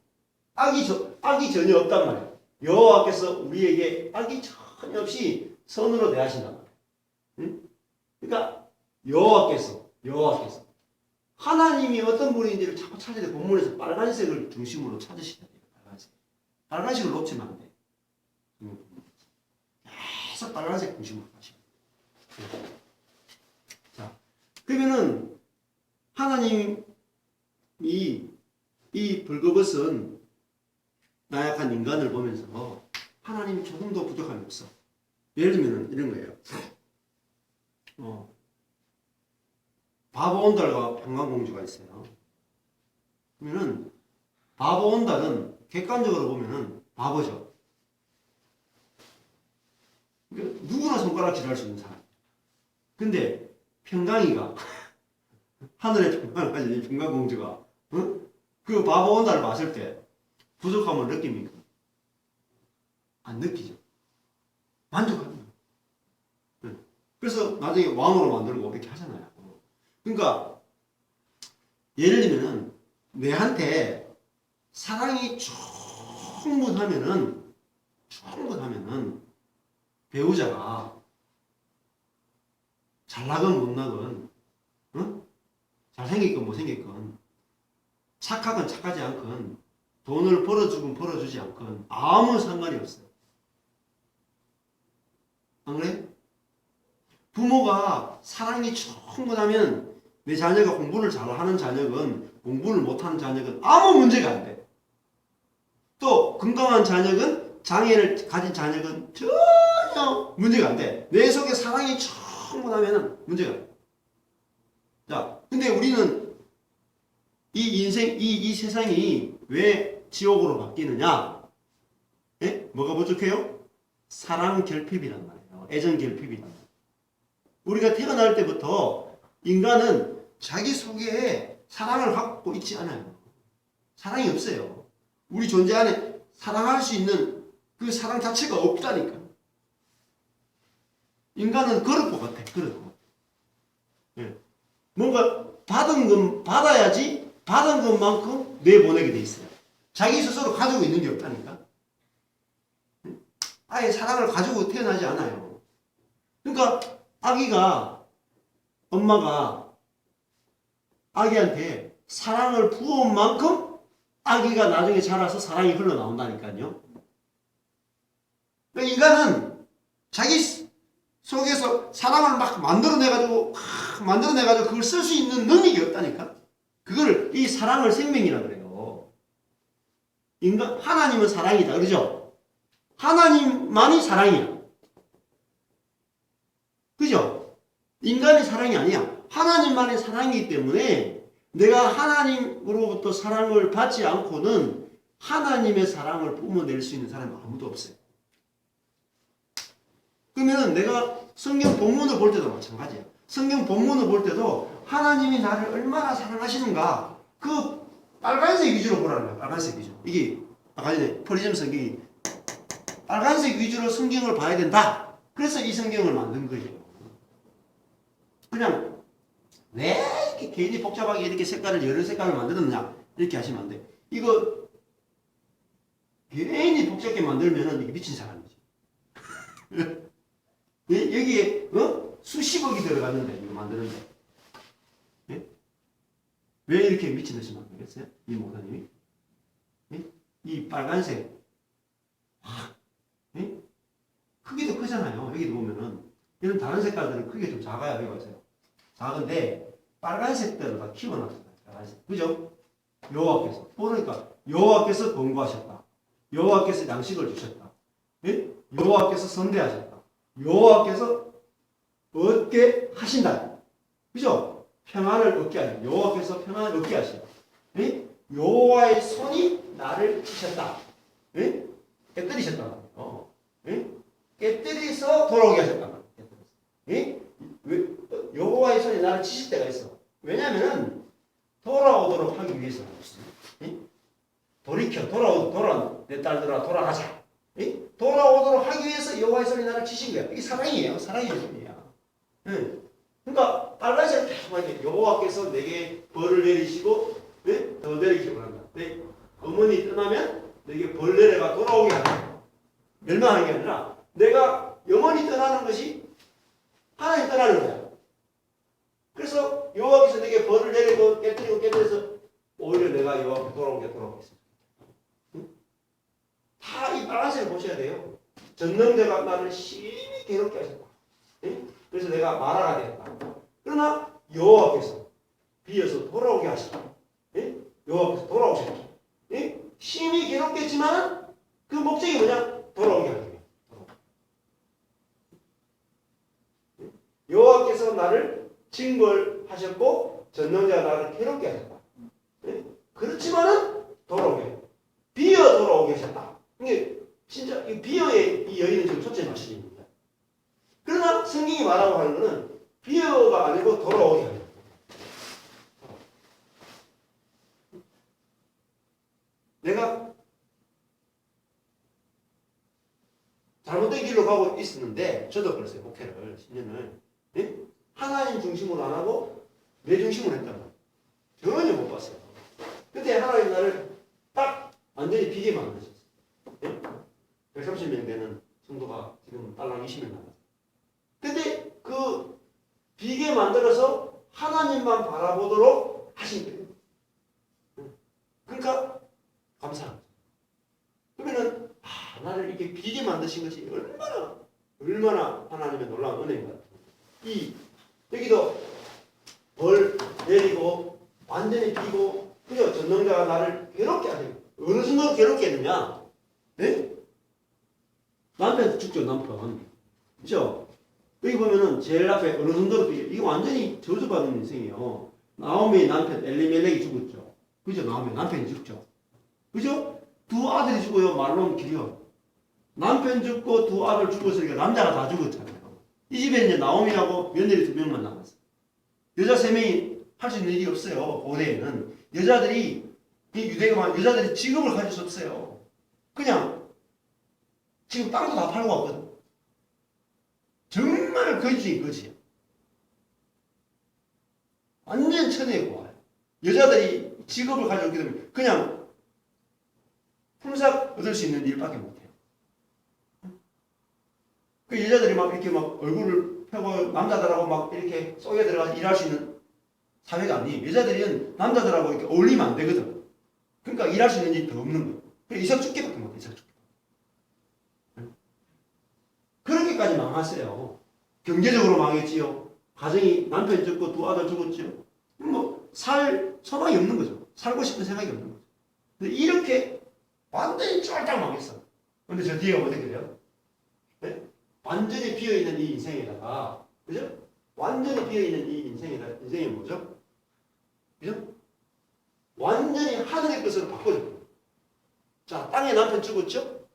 악이 전혀 없단 말이야. 여호와께서 우리에게 악이 전혀 없이 선으로 대하신단 말이야. 응? 그러니까 여호와께서 하나님이 어떤 분인지를 자꾸 찾아야 돼. 본문에서 빨간색을 중심으로 찾으셔야 돼요. 빨간색을 놓치면 안 돼. 계속 빨간색 중심으로 가시면 돼요. 자, 그러면은 하나님이 이 벌거벗은 나약한 인간을 보면서 하나님이 조금도 부족함이 없어. 예를 들면 이런 거예요. 바보온달과 평강공주가 있어요. 그러면은 바보온달은 객관적으로 보면은 바보죠. 그러니까 누구나 손가락질할 수 있는 사람. 근데 평강이가 하늘의 평강을 가진 이 평강공주가 그 바보온달을 봤을 때 부족함을 느낍니까? 안 느끼죠. 만족합니다. 그래서 나중에 왕으로 만들고 이렇게 하잖아요. 그러니까 예를 들면은 내한테 사랑이 충분하면은 배우자가 잘나건 못나건 잘생겼건 못생겼건 착하건 착하지 않건 돈을 벌어주건 벌어주지 않건 아무 상관이 없어요. 안 그래? 부모가 사랑이 충분하면 내 자녀가 공부를 잘하는 자녀건 공부를 못하는 자녀건 아무 문제가 안 돼. 또 건강한 자녀건 장애를 가진 자녀건 전혀 문제가 안 돼. 내 속에 사랑이 충분하면 문제가 안 돼. 자, 근데 우리는 이 인생, 이 세상이 왜 지옥으로 바뀌느냐? 예? 뭐가 부족해요? 사랑 결핍이란 말이에요. 애정 결핍이란 말이에요. 우리가 태어날 때부터 인간은 자기 속에 사랑을 갖고 있지 않아요. 사랑이 없어요. 우리 존재 안에 사랑할 수 있는 그 사랑 자체가 없다니까. 인간은 그럴 것 같아. 그럴 것 같아. 예. 뭔가 받아야지 받은 것만큼 내보내게 돼 있어요. 자기 스스로 가지고 있는 게 없다니까. 아예 사랑을 가지고 태어나지 않아요. 그러니까 엄마가 아기한테 사랑을 부은 만큼 아기가 나중에 자라서 사랑이 흘러나온다니까요. 그러니까 인간은 자기 속에서 사랑을 막 만들어내가지고 그걸 쓸 수 있는 능력이 없다니까. 그걸 이 사랑을 생명이라 그래요. 하나님은 사랑이다. 그러죠? 하나님만이 사랑이야. 그죠? 인간이 사랑이 아니야. 하나님만의 사랑이기 때문에 내가 하나님으로부터 사랑을 받지 않고는 하나님의 사랑을 뿜어낼 수 있는 사람이 아무도 없어요. 그러면 내가 성경 본문을 볼 때도 마찬가지야. 성경 본문을 볼 때도 하나님이 나를 얼마나 사랑하시는가 그 빨간색 위주로 보라는 거야. 빨간색 위주로. 이게 아까 전에 프리즘 성경이 빨간색 위주로 성경을 봐야 된다. 그래서 이 성경을 만든 거예요. 그냥 왜 이렇게 괜히 복잡하게 이렇게 여러 색깔을 만들었냐 이렇게 하시면 안 돼. 이거 괜히 복잡하게 만들면은 이게 미친 사람이지. 여기에 수십억이 들어갔는데 이거 만드는데 예? 왜 이렇게 미친 듯이 만들겠어요? 이 목사님이 예? 이 빨간색 예? 크기도 크잖아요. 여기도 보면은 이런 다른 색깔들은 크게 좀 작아요. 여기 보세요. 작은데 빨간색들을 다 키워놨어요. 그죠? 여호와께서 그러니까 여호와께서 권고하셨다. 여호와께서 양식을 주셨다. 예? 여호와께서 선대하셨다. 여호와께서 얻게 하신다. 그죠? 평안을 얻게 하신다. 여호와께서 평안을 얻게 하신다. 예? 여호와의 손이 나를 치셨다. 예? 깨뜨리셨다. 예? 깨뜨리서 돌아오게 하셨다. 예? 여호와의 손이 나를 치실 때가 있어. 왜냐면은 돌아오도록 하기 위해서. 예? 내 딸들아 돌아가자. 예? 돌아오도록 하기 위해서 여호와의 손이 나를 치신 거야. 이게 사랑이에요. 사랑의 손이야. 예? 그러니까 빨간색 여호와께서 내게 벌을 내리시고 예? 더 내리시고 한다. 내 어머니 떠나면 내게 벌 내려가 돌아오게 한다. 멸망하는 게 아니라 내가 영원히 떠나는 것이 하나님 떠나는 거야. 그래서 여호와께서 내게 벌을 내리고 깨뜨려서 오히려 내가 여호와께 돌아오겠습니다. 다 이 빨간색을 보셔야 돼요. 전능자가 나를 심히 괴롭게 하셨다. 그래서 내가 마라가 되었다. 그러나 여호와께서 비어서 돌아오게 하셨다. 여호와께서 돌아오셨다. 심히 괴롭겠지만 그 목적이 뭐냐? 돌아오게 하는 거예요. 여호와께서 나를 징벌하셨고 전능자가 나를 괴롭게 하셨다. 그렇지만은 돌아오게 해요. 비어 돌아오게 하셨다. 이게 진짜 이 비어의 이 여인은 지금 첫째 마실입니다. 그러나 성경이 말하고 하는 것은 비어가 아니고 돌아오게 하는 거예요. 내가 잘못된 길로 가고 있었는데 저도 그랬어요. 목회를 10년을 하나님 중심으로 안 하고 내 중심으로 했단 말이에요. 전혀 못 봤어요. 그때 하나님 나를 딱 완전히 비게 만드셨어요. 130명 되는 성도가 지금 딸랑 20명 남았어요. 근데 그 비게 만들어서 하나님만 바라보도록 하신 거예요. 그러니까 감사합니다. 그러면은 나를 이렇게 비게 만드신 것이 얼마나 하나님의 놀라운 은혜인가. 여기도 벌 내리고 완전히 비고 그죠? 전능자가 나를 괴롭게 하세요. 어느 순간 괴롭게 했느냐? 네? 남편 죽죠, 남편. 그죠? 여기 보면은 제일 앞에 어느 정도로 비게 이게 완전히 저주받은 인생이에요. 나오미 남편 엘리멜렉이 죽었죠. 그죠? 나오미 남편이 죽죠. 그죠? 두 아들이 죽어요. 말론 기려. 남편 죽고 두 아들 죽었으니까 남자가 다 죽었잖아요. 이 집에 이제 나오미하고 며느리 2명만 남았어요. 여자 3명이 할 수 있는 일이 없어요. 고대에는 여자들이 이 유대가 여자들이 직업을 가질 수 없어요. 그냥 지금 땅도 다 팔고 왔거든. 정말 거지. 완전 천혜의 고아요. 여자들이 직업을 가졌기 때문에 그냥 품삯 얻을 수 있는 일밖에 못해요. 그 여자들이 막 이렇게 막 얼굴을 펴고 남자들하고 막 이렇게 속에 들어가서 일할 수 있는 사회가 아니에요. 여자들은 남자들하고 이렇게 어울리면 안 되거든. 그러니까 일할 수 있는 일이 더 없는 거예요. 그래서 이삭축계밖에 못해. 이삭축계. 그렇게까지 망했어요. 경제적으로 망했지요. 가정이 남편 죽고 두 아들 죽었지요. 뭐 살 소망이 없는 거죠. 살고 싶은 생각이 없는 거죠. 근데 이렇게 완전히 쫄딱 망했어. 근데 저 뒤에 어떻게 돼요? 네? 완전히 비어있는 이 인생에다가, 그죠? 완전히 비어있는 이 인생이 뭐죠? 그죠? 완전히 하늘의 것으로 바꿔줘요. 자, 땅에 남편 죽었죠?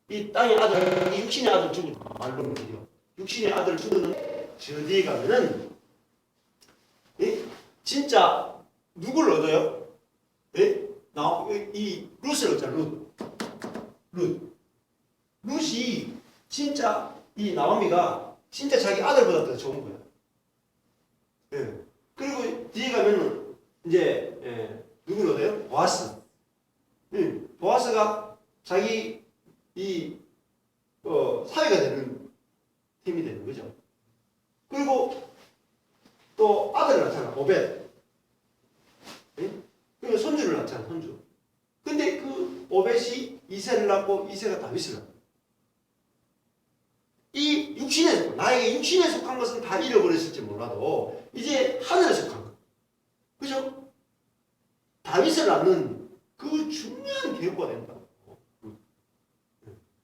이 땅의 아들, 이 육신의 아들 죽었죠. 말로는 드려. 육신의 아들 죽었는데, 저 뒤에 가면은, 진짜, 누굴 얻어요? 이 룻을 얻잖아, 룻. 룻이 진짜 이 나오미가 진짜 자기 아들보다 더 좋은 거야. 예. 그리고 뒤에 가면은 이제 누굴 얻어요? 보아스. 보아스가 자기 이 사회가 되는 힘이 되는 거죠. 그리고 또 아들을 낳잖아, 오벳. 예? 그리고 손주를 낳잖아, 손주. 근데 그 오벳이 이새를 낳고 이새가 다윗을 낳고. 이 육신에 속한, 나에게 육신에 속한 것은 다 잃어버렸을지 몰라도 이제 하늘에 속한 것. 그죠? 다윗을 낳는 그 중요한 계획과 된다.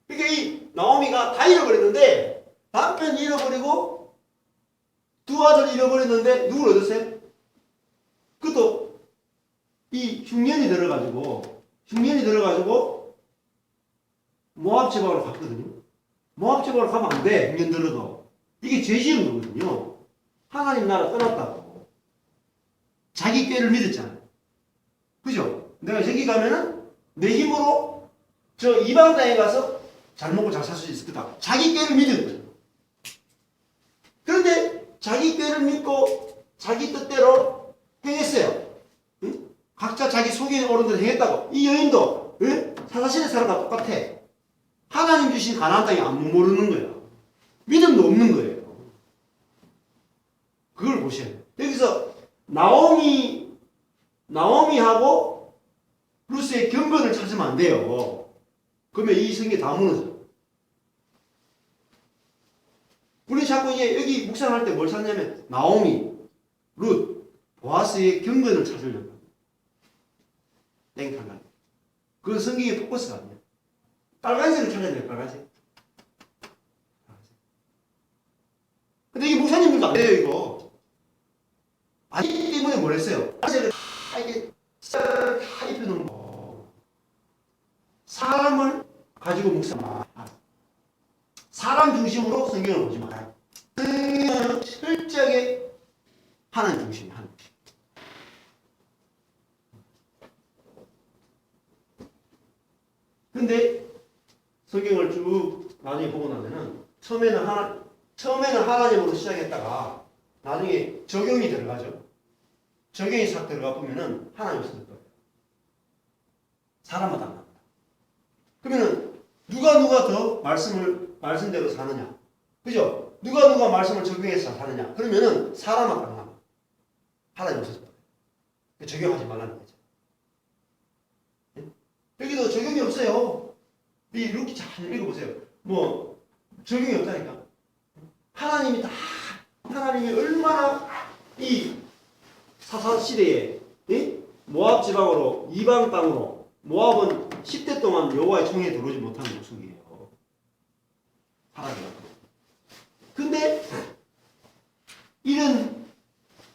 그러니까 이 나오미가 다 잃어버렸는데 남편 잃어버리고 두 아들 잃어버렸는데 누굴 얻었어요? 그것도 이 흉년이 들어가지고 모압 지방으로 갔거든요. 모압 지방으로 가면 안 돼. 흉년 들어도. 이게 죄 지은 거거든요. 하나님 나라 떠났다고. 자기 꾀를 믿었잖아요. 그죠? 내가 저기 가면은 내 힘으로 저 이방 땅에 가서 잘 먹고 잘 살 수 있을 거다. 자기 꾀를 믿은 거죠. 그런데 자기 꾀를 믿고 자기 뜻대로 행했어요. 응? 각자 자기 속에 오른 대로 행했다고. 이 여인도 사사시대 사람과 똑같아. 하나님 주신 가나안 땅에 안 모르는 거예요. 믿음도 없는 거예요. 그걸 보셔야 돼요. 여기서 나오미하고 루스의 경건을 찾으면 안 돼요. 그러면 이 성경이 다 무너져요. 우리 자꾸 이제 여기 묵상할 때 뭘 찾냐면 나오미, 룻, 보아스의 경건을 찾으려고 합니다. 땡탈락. 그건 성경의 포커스가 아니에요. 빨간색을 찾아야 돼요. 빨간색. 근데 이게 목사님들도 안 돼요. 이거 아니기 때문에 뭘 했어요? 빨간색을 다 이게 다 입혀놓은 거. 사람을 가지고 묵상. 사람 중심으로 성경을 보지 마요. 성경은 철저하게 하나님 중심, 하나님 중심. 근데 성경을 쭉 나중에 보고 나면은 처음에는 하나님으로 시작했다가 나중에 적용이 들어가죠. 적용이 싹 들어가 보면은 하나님 없어질 거예요. 사람마다 안 납니다. 그러면은 누가 더 말씀대로 사느냐? 그죠? 누가 말씀을 적용해서 사느냐? 그러면은 사람만 가능합니다. 하나님 없어질 거예요. 적용하지 말라는 거죠. 여기도 적용이 없어요. 이 루키 잘 읽어보세요. 뭐 적용이 없다니까. 하나님이 얼마나 이 사사 시대에 모압 지방으로 이방 땅으로 모압은 10대 동안 여호와의 총에 들어오지 못하는 족속이에요. 하나님. 근데 이런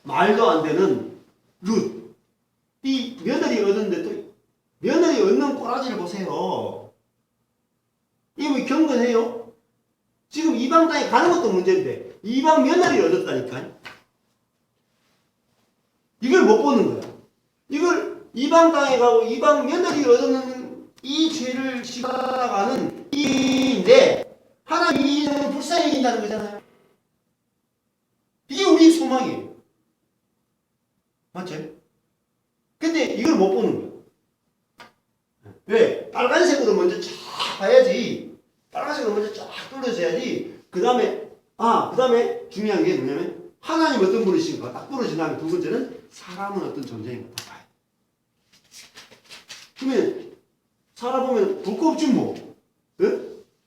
말도 안 되는 룻. 이 며느리 얻었는데 또 며느리 얻는 꼬라지를 보세요. 이게 뭐 경건해요? 지금 이방 땅에 가는 것도 문제인데 이방 며느리를 얻었다니까. 이걸 못 보는 거야. 이걸 이방 땅에 가고 이방 며느리를 얻는 이 죄를 지나가는 이인데 하나님이 이를 불쌍히 여긴다는 거잖아요. 이게 우리 소망이에요. 맞죠? 근데 이걸 못 보는 거예요. 왜? 빨간색으로 먼저 쫙 봐야지. 빨간색으로 먼저 쫙 뚫어져야지. 그 다음에 중요한 게 뭐냐면 하나님 어떤 분이신가 딱 부러진 다음에 두 번째는 사람은 어떤 존재인가 딱 봐요. 그러면 살아보면 두껍지 뭐.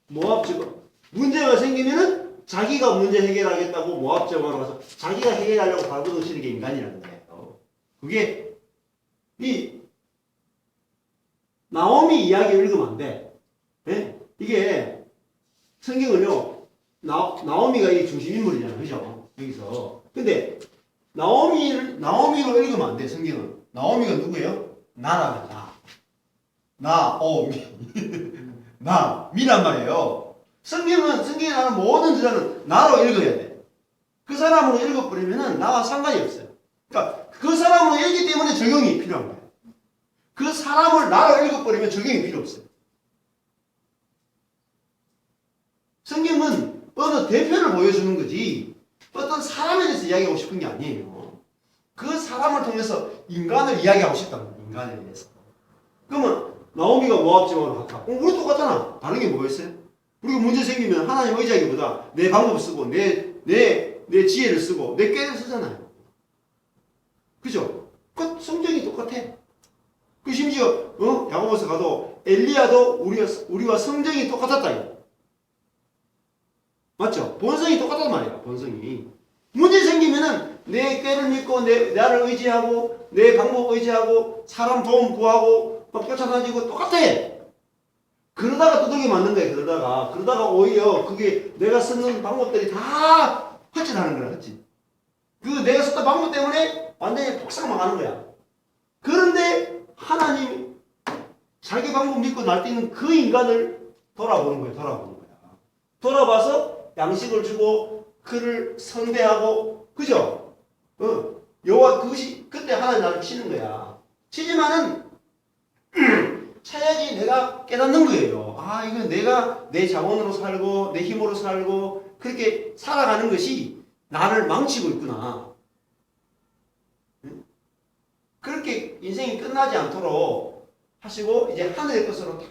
모압지가 문제가 생기면은 자기가 문제 해결하겠다고 모압지방으로 가서 자기가 해결하려고 발버둥치는 게 인간이라는 거예요. 그게 이 나오미 이야기를 읽으면 안 돼. 네? 이게 성경을요. 나오미가 이게 중심 인물이잖아요. 그죠? 여기서. 근데 나오미로 읽으면 안 돼. 성경은. 나오미가 누구예요? 나라는 나. 나오미. 미란 말이에요. 성경에 나오는 모든 주자는 나로 읽어야 돼. 그 사람으로 읽어버리면은 나와 상관이 없어요. 그러니까 그 사람으로 읽기 때문에 적용이 필요한 거예요. 그 사람을 나로 읽어버리면 적용이 필요 없어요. 성경은 어느 대표를 보여주는 거지 어떤 사람에 대해서 이야기하고 싶은 게 아니에요. 그 사람을 통해서 인간을 이야기하고 싶다는 거예요. 인간에 대해서. 그러면 나오미가 모압지방으로 갔다. 우리 똑같잖아. 다른 게 뭐가 있어요? 우리가 문제 생기면 하나님 의지하기보다 내 방법 쓰고 내 지혜를 쓰고 내 꾀를 쓰잖아요. 그죠? 그 성경이 똑같아. 그 심지어 야고보서 가도 엘리야도 우리와 성정이 똑같았다 이거. 맞죠? 본성이 똑같단 말이야. 본성이. 문제 생기면은 내 꾀를 믿고 나를 의지하고 내 방법 의지하고 사람 도움 구하고 막 쫓아다니고 똑같아. 그러다가 두들겨 맞는 거야. 그러다가 오히려 그게 내가 쓰는 방법들이 다 헛짓하는 거야. 헛짓. 그 내가 썼던 방법 때문에 완전히 폭삭 망하는 거야. 그런데 하나님이 자기 방법 믿고 날뛰는 그 인간을 돌아보는 거야. 돌아봐서 양식을 주고 그를 선대하고 그죠? 여호와 그것이 그때 하나님 나를 치는 거야. 치지만은 차야지 내가 깨닫는 거예요. 이건 내가 내 자원으로 살고 내 힘으로 살고 그렇게 살아가는 것이 나를 망치고 있구나. 그렇게 인생이 끝나지 않도록 하시고 이제 하늘의 것으로 다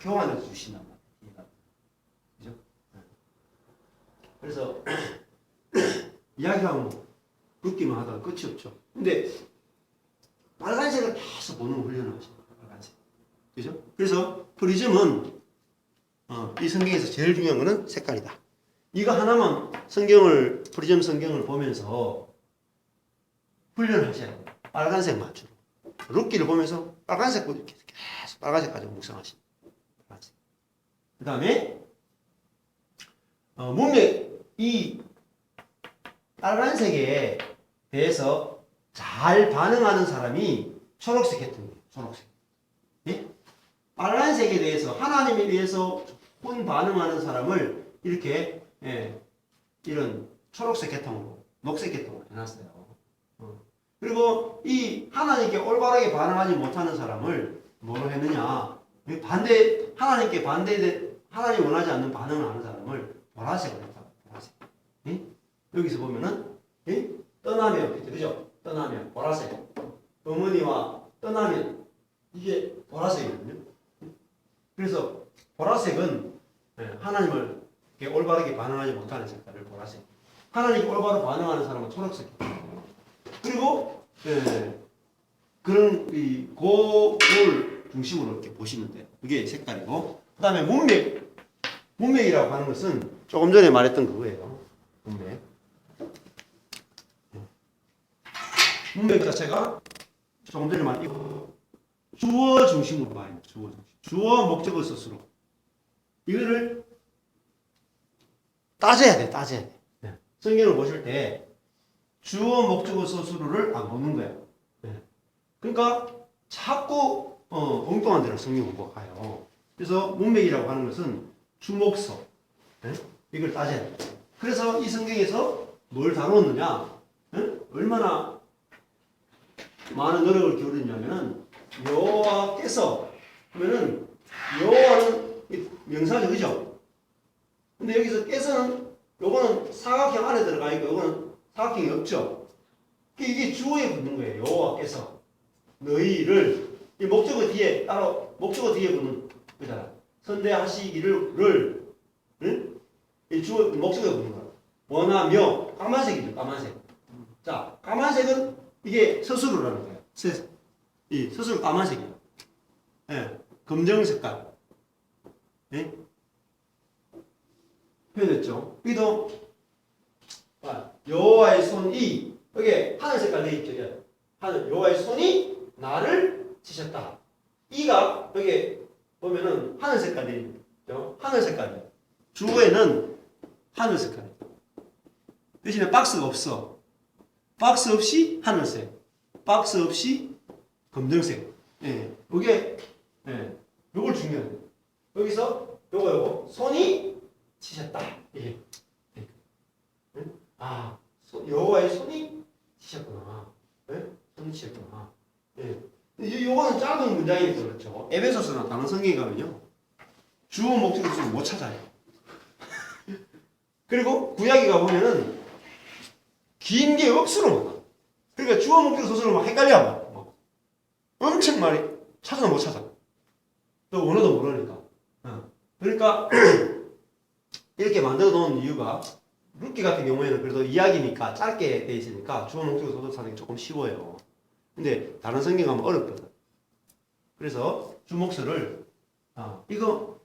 교환해 주신단 말이에요. 그죠? 그래서 이야기하면 듣기만 하다가 끝이 없죠. 근데 빨간색을 계속 보는 훈련을 하시는 거예요. 빨간색. 그죠? 그래서 프리즘은 이 성경에서 제일 중요한 거는 색깔이다. 이거 하나만 프리즘 성경을 보면서 훈련을 하셔야 돼요. 빨간색 맞추고. 룻기를 보면서 빨간색 보고 계속 빨간색 가지고 묵상하시는 거예요. 그 다음에 문맥 이 빨간색에 대해서 잘 반응하는 사람이 초록색 계통이에요. 초록색. 예? 빨간색에 대해서 하나님에 대해서 혼 반응하는 사람을 이렇게 이런 초록색 계통으로 녹색 계통으로 해놨어요. 그리고 이 하나님께 올바르게 반응하지 못하는 사람을 뭐로 했느냐? 하나님께 하나님 원하지 않는 반응을 하는 사람을 보라색으로 했다. 보라색. 예? 여기서 보면은 떠나면 그죠? 떠나면 보라색. 어머니와 떠나면 이게 보라색이거든요. 그래서 보라색은 하나님을 올바르게 반응하지 못하는 색깔을 보라색. 하나님께 올바로 반응하는 사람은 초록색. 그리고 그런 이 고를 중심으로 이렇게 보시면 돼요. 그게 색깔이고, 그 다음에 문맥이라고 하는 것은 조금 전에 말했던 그거예요. 문맥 자체가 조금 전에 말했고 주어 중심으로 봐야 돼요. 주어 중심. 주어 목적어 스스로 이거를 따져야 돼. 성경을 보실 때 주어 목적어 서술어를 안 보는 거야. 네. 그러니까 자꾸 엉뚱한 데로 성경 공부가 가요. 그래서 문맥이라고 하는 것은 주목서, 네? 이걸 따져야 돼. 그래서 이 성경에서 뭘 다루었느냐, 네? 얼마나 많은 노력을 기울였냐면은 여호와께서 하면은 여호와는 명사죠, 그죠? 근데 여기서 께서는 요거는 사각형 안에 들어가 있고 요거는 사각형이 없죠. 이게 주어에 붙는 거예요. 여호와께서 너희를 이 목적어 뒤에 따로 목적어 뒤에 붙는 거잖아. 선대하시기를 응? 이 주어 목적어에 붙는 거야. 원하며 까만색이죠. 까만색. 자, 까만색은 이게 서술어라는 거예요. 이 서술 까만색이에요. 예, 검정 색깔. 예? 표현했죠. 여기도 여호와의 손이 여기 하늘 색깔 돼 있죠. 예. 하늘 여호와의 손이 나를 치셨다. 이가 여기 보면은 하늘 색깔 돼 있죠. 하늘 색깔. 주어에는 하늘 색깔. 대신에 박스가 없어. 박스 없이 하늘색. 박스 없이 검정색. 예. 이게 예. 요걸 중요해요. 여기서 요거 손이 치셨다. 이게. 아, 여호와의 손이 치셨구나. 네? 손이 치셨구나. 예. 요거는 짧은 문장이니까 그렇죠. 에베소서나 다른 성경에 가면요. 주어 목적어 수는 못 찾아요. 그리고 구약에 가보면은 긴 게 억수로 많아. 그러니까 주어 목적어 소설을 막 헷갈려. 엄청 많이 찾아도 못 찾아. 또 원어도 모르니까. 그러니까 이렇게 만들어 놓은 이유가 룻기 같은 경우에는 그래도 이야기니까 짧게 돼 있으니까 주어 목적어 소설 사는 게 조금 쉬워요. 근데 다른 성경 가면 어렵거든. 그래서 주목서를 이거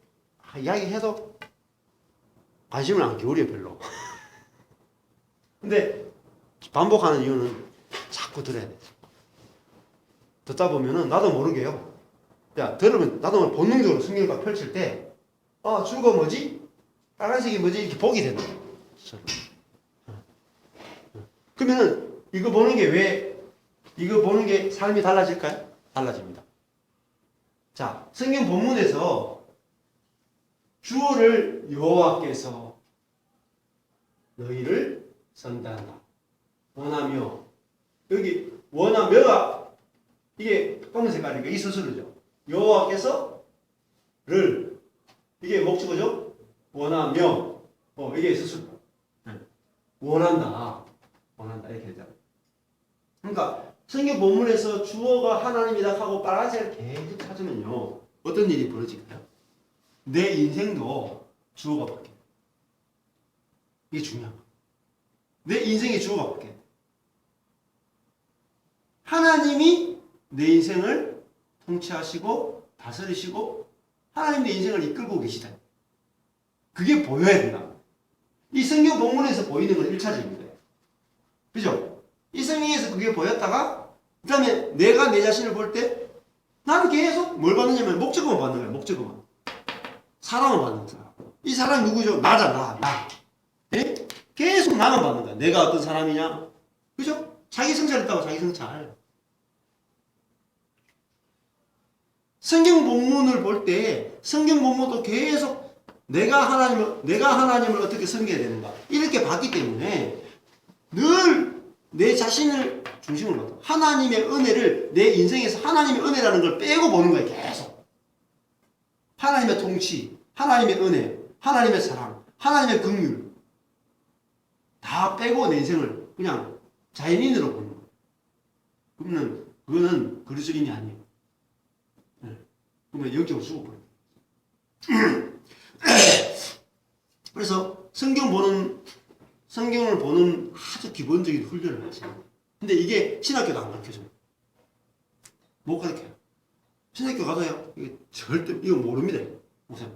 이야기해도 관심을 안 기울여 별로. 근데 반복하는 이유는 자꾸 들어야 돼. 듣다 보면은 나도 모르게요. 야, 들으면 나도 본능적으로 성경을 펼칠 때 주가 뭐지? 빨간색이 뭐지? 이렇게 보게 된다. 그러면은 이거 보는 게 삶이 달라질까요? 달라집니다. 자, 성경 본문에서 주어를 여호와께서 너희를 선대한다. 원하며 여기 원하며가 이게 검은 색깔이니까 이 서술이죠. 여호와께서를 이게 목적어죠. 원하며 이게 서술. 원한다 이렇게 되잖아. 그러니까 성경 본문에서 주어가 하나님이다 하고 빨간색을 계속 찾으면요 어떤 일이 벌어질까요? 내 인생도 주어가 바뀌어요. 이게 중요한 거예요. 내 인생의 주어가 바뀌어요. 하나님이 내 인생을 통치하시고 다스리시고 하나님 내 인생을 이끌고 계시다. 그게 보여야 된다. 이 성경 본문에서 보이는 건 1차적인 거예요. 그죠? 이 성경에서 그게 보였다가 그 다음에 내가 내 자신을 볼 때 나는 계속 뭘 받느냐면 목적어만 받는 거예요. 목적어만. 사람을 받는 거야. 이 사람이 누구죠? 나잖아. 나. 예? 계속 나만 받는 거야. 내가 어떤 사람이냐? 그죠? 자기 성찰 있다고 자기 성찰. 성경 본문을 볼 때 성경 본문도 계속 내가 하나님을 어떻게 섬겨야 되는가 이렇게 봤기 때문에 늘 내 자신을 중심으로 봤다. 하나님의 은혜를 내 인생에서 하나님의 은혜라는 걸 빼고 보는 거예요. 계속 하나님의 통치, 하나님의 은혜, 하나님의 사랑, 하나님의 긍휼 다 빼고 내 인생을 그냥 자연인으로 보는 거예요. 그러면 그거는 그리스도인이 아니에요. 그러면 영적으로 죽어버려요. 그래서 성경을 보는 아주 기본적인 훈련을 하세요. 근데 이게 신학교도 안 가르쳐줘요. 못 가르쳐요. 신학교 가서요. 이게 절대 이거 모릅니다. 목사님.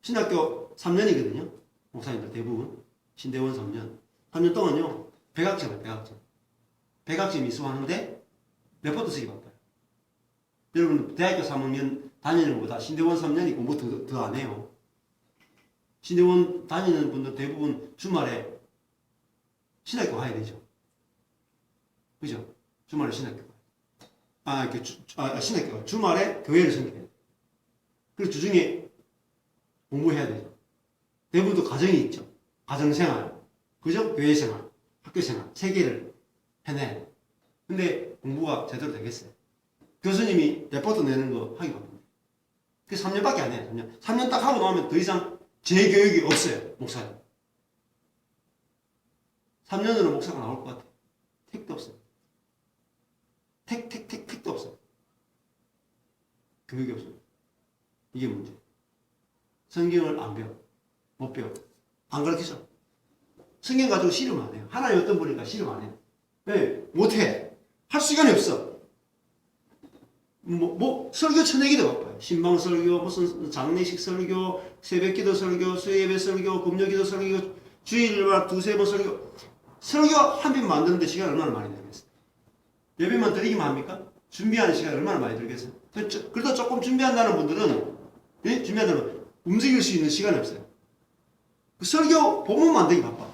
신학교 3년이거든요. 목사님들 대부분 신대원 3년. 3년 동안요. 백학점이에요. 백학점 이수하는데 레포트 쓰기 바빠요. 여러분 대학교 3학년 다니는 것보다 신대원 3년이 공부 더 안 해요. 신대원 다니는 분들 대부분 주말에 신학교 가야 되죠. 그죠? 주말에 신학교. 신학교. 주말에 교회를 섬겨야 돼. 그리고 주중에 공부해야 되죠. 대부분도 가정이 있죠. 가정생활. 그죠? 교회생활. 학교생활. 세 개를 해내야 돼. 근데 공부가 제대로 되겠어요? 교수님이 레포트 내는 거 하기 바쁩니다. 그 3년밖에 안 해요. 3년. 3년 딱 하고 나오면 더 이상 재교육이 없어요. 목사님. 3년으로 목사가 나올 것 같아요. 택도 없어요. 택도 없어요. 교육이 없어요. 이게 문제. 성경을 안 배워. 못 배워. 안 가르치죠. 성경 가지고 씨름 안 해요. 하나님 어떤 분이니까 씨름 안 해요. 왜? 못 해. 할 시간이 없어. 설교 쳐내기도 바빠요. 신방 설교, 무슨 장례식 설교, 새벽 기도 설교, 수요예배 설교, 금요기도 설교, 주일날 두세 번 설교. 설교 한 편 만드는데 시간 얼마나 많이 들겠어요? 예배만 드리기만 합니까? 준비하는 시간 얼마나 많이 들겠어요? 그래도 조금 준비한다는 분들은, 예? 준비한다면 움직일 수 있는 시간이 없어요. 그 설교 본문 만들기 바빠.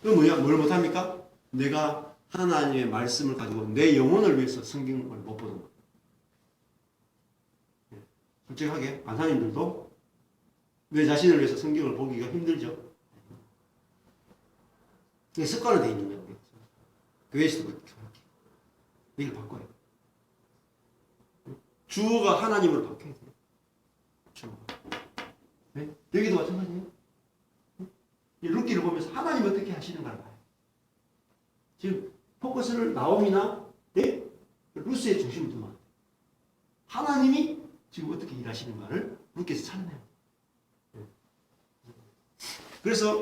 그럼 뭘 못합니까? 내가 하나님의 말씀을 가지고 내 영혼을 위해서 성경을 못 보는 거예요. 솔직하게 간사님들도 내 자신을 위해서 성경을 보기가 힘들죠. 이게 습관화 되어 있는 거예요. 교회에서도 그렇게. 이걸 바꿔요. 주어가 하나님으로 바뀌어야 돼요. 주어가. 네? 여기도 마찬가지예요. 이 룻기를 보면서 하나님 어떻게 하시는가를 봐요. 지금 포커스를 나옴이나 네? 루스의 중심을 두면 안 돼요. 하나님이 지금 어떻게 일하시는가를 룻기에서 찾아내요. 그래서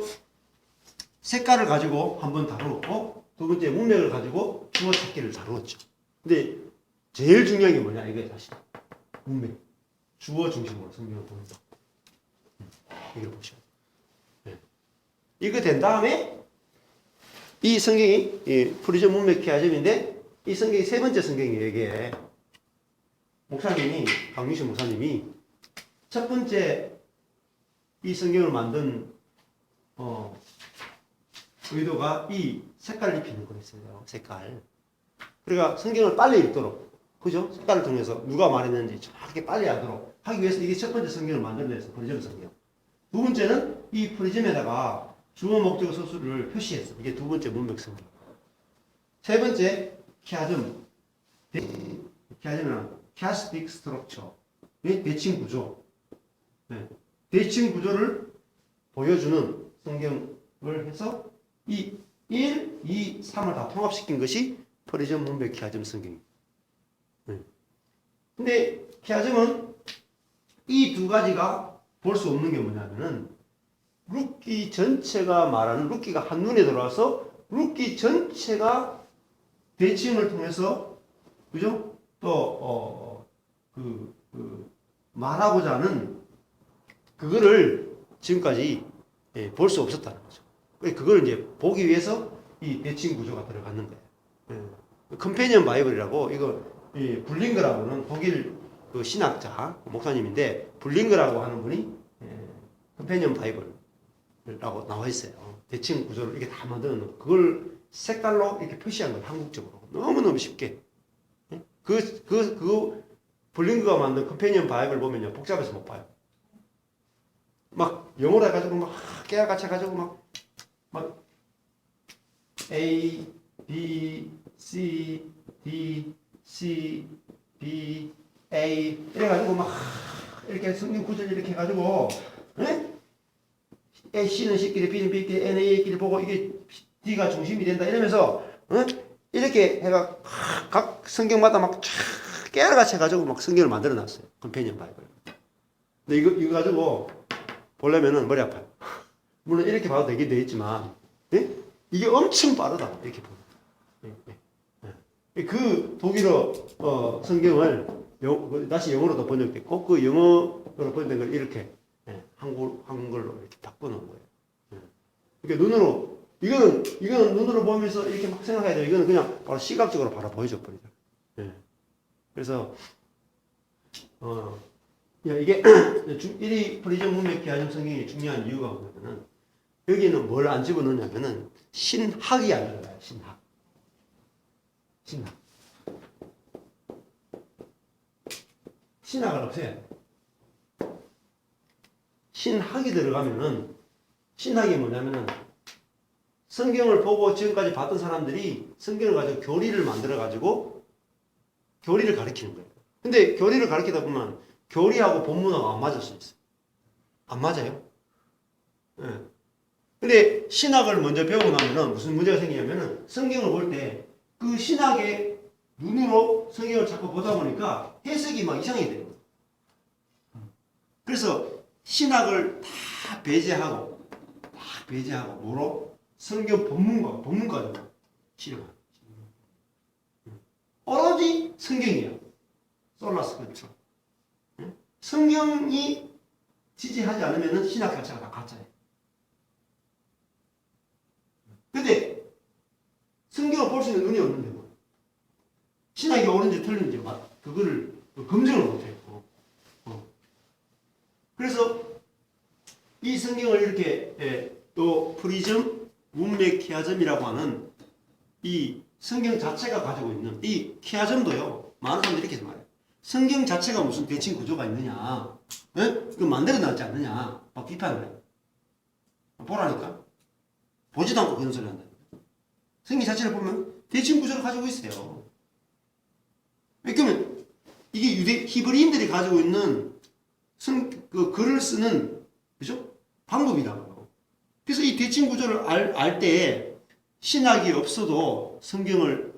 색깔을 가지고 한번 다루었고 두 번째 문맥을 가지고 주어 찾기를 다루었죠. 근데 제일 중요한 게 뭐냐 이게 사실 문맥. 주어 중심으로 성경을 보는 거. 이걸 보셔야 돼요. 네. 이거 된 다음에 이 성경이 프리즘 문맥 키아즘인데 이 성경이 세 번째 성경이에요. 이게 목사님이 강민식 목사님이 첫 번째 이 성경을 만든 의도가 이 색깔을 입히는 거였어요. 색깔. 그러니까 성경을 빨리 읽도록, 그죠? 색깔을 통해서 누가 말했는지 정확하게 빨리 알도록 하기 위해서 이게 첫 번째 성경을 만들어내서 프리즘 성경. 두 번째는 이 프리즘에다가 주어 목적어 서술을 표시했어. 이게 두 번째 문맥 성경. 세 번째 키아즘. 키아즘은 캐스틱 스트럭처. 대칭 구조. 네. 대칭 구조를 보여주는 성경을 해서 이 1, 2, 3을 다 통합시킨 것이 프리즘 문맥 키아즘 성경입니다. 네. 근데 키아즘은 이 두 가지가 볼 수 없는 게 뭐냐면은 룻기 전체가 말하는 룻기가 한눈에 들어와서 룻기 전체가 대칭을 통해서 그죠? 또 말하고자 하는 그거를 지금까지 볼 수 없었다는 거죠. 그걸 이제 보기 위해서 이 대칭 구조가 들어갔는 거예요. 컴패니언 바이블이라고 이거 불링거라고는 독일 그 신학자 목사님인데 불링거라고 하는 분이 컴패니언 바이블이라고 나와 있어요. 대칭 구조를 이렇게 다 만드는 거. 그걸 색깔로 이렇게 표시한 거예요. 한국적으로 너무너무 쉽게. 그 블링크가 만든 컴패니언 바이블 보면요 복잡해서 못 봐요. 막 영어로 해가지고 막 깨알같이 해가지고 막 A, B, C, D, C, B, A 이래가지고 막 이렇게 성경 구절 이렇게 해가지고 A, C는 C끼리, B는 B끼리, N은 A끼리 보고 이게 D가 중심이 된다 이러면서 이렇게 해가 각 성경마다 막 깨알같이 해가지고 막 성경을 만들어 놨어요. 컴패니언 바이블. 근데 이거 가지고 보려면은 머리 아파요. 물론 이렇게 봐도 되긴 되겠지만, 이게 엄청 빠르다. 이렇게 보면. 그 독일어 성경을 다시 영어로도 번역됐고, 그 영어로 번역된 걸 이렇게 한글로 이렇게 바꿔놓은 거예요. 그러니까 이거는 눈으로 보면서 이렇게 막 생각해야 돼요. 이거는 그냥 바로 시각적으로 바로 보여줘 버리죠. 그래서 이게 1위 프리즘 문맥 키아즘 성경이 중요한 이유가 뭐냐면은 여기는 뭘 안 집어넣냐면은 신학이 안 들어가요. 신학. 신학. 신학을 없애야 돼. 신학이 들어가면은 신학이 뭐냐면은 성경을 보고 지금까지 봤던 사람들이 성경을 가지고 교리를 만들어 가지고 교리를 가르치는 거예요. 근데 교리를 가르치다 보면 교리하고 본문하고 안 맞을 수 있어요. 안 맞아요. 예. 근데 신학을 먼저 배우고 나면은 무슨 문제가 생기냐면은 성경을 볼 때 그 신학의 눈으로 성경을 자꾸 보다 보니까 해석이 막 이상하게 돼요. 그래서 신학을 다 배제하고 뭐로? 성경 본문가지고 실현. 오로지 성경이야. 솔라 스크립처. 성경이 지지하지 않으면 신학 자체가 다 가짜예요. 근데 성경을 볼 수 있는 눈이 없는데 뭐. 신학이 옳은지 틀린지 그거를 검증을 못해요. 그래서 이 성경을 이렇게 또 프리즘, 문맥 키아즘이라고 하는 이 성경 자체가 가지고 있는 이 키아즘도요. 많은 사람들이 이렇게 말해요. 성경 자체가 무슨 대칭 구조가 있느냐, 그 만들어 놨지 않느냐, 막 비판을 해요. 보라니까. 보지도 않고 그런 소리 한다. 성경 자체를 보면 대칭 구조를 가지고 있어요. 그러면 이게 히브리인들이 가지고 있는 그 글을 쓰는 그죠? 방법이라고요. 그래서 이 대칭 구조를 알 때 신학이 없어도 성경을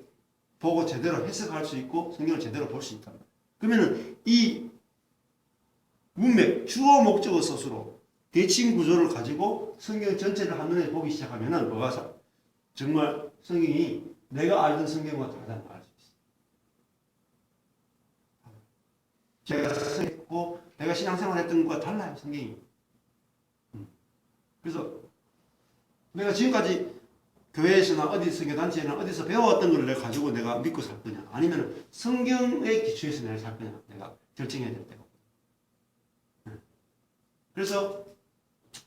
보고 제대로 해석할 수 있고 성경을 제대로 볼 수 있다. 그러면은 이 문맥 주어 목적어 서술로 대칭 구조를 가지고 성경 전체를 한눈에 보기 시작하면은 뭐가 정말 성경이 내가 알던 성경과 다르다는 걸 알 수 있어요. 제가 생각했고 내가 신앙생활했던 것과 달라요, 성경이. 그래서 내가 지금까지 교회에서나 어디 선교단체나 어디서 배워왔던 걸 내가 가지고 내가 믿고 살 거냐, 아니면 성경의 기초에서 내가 살 거냐, 내가 결정해야 될 때고. 그래서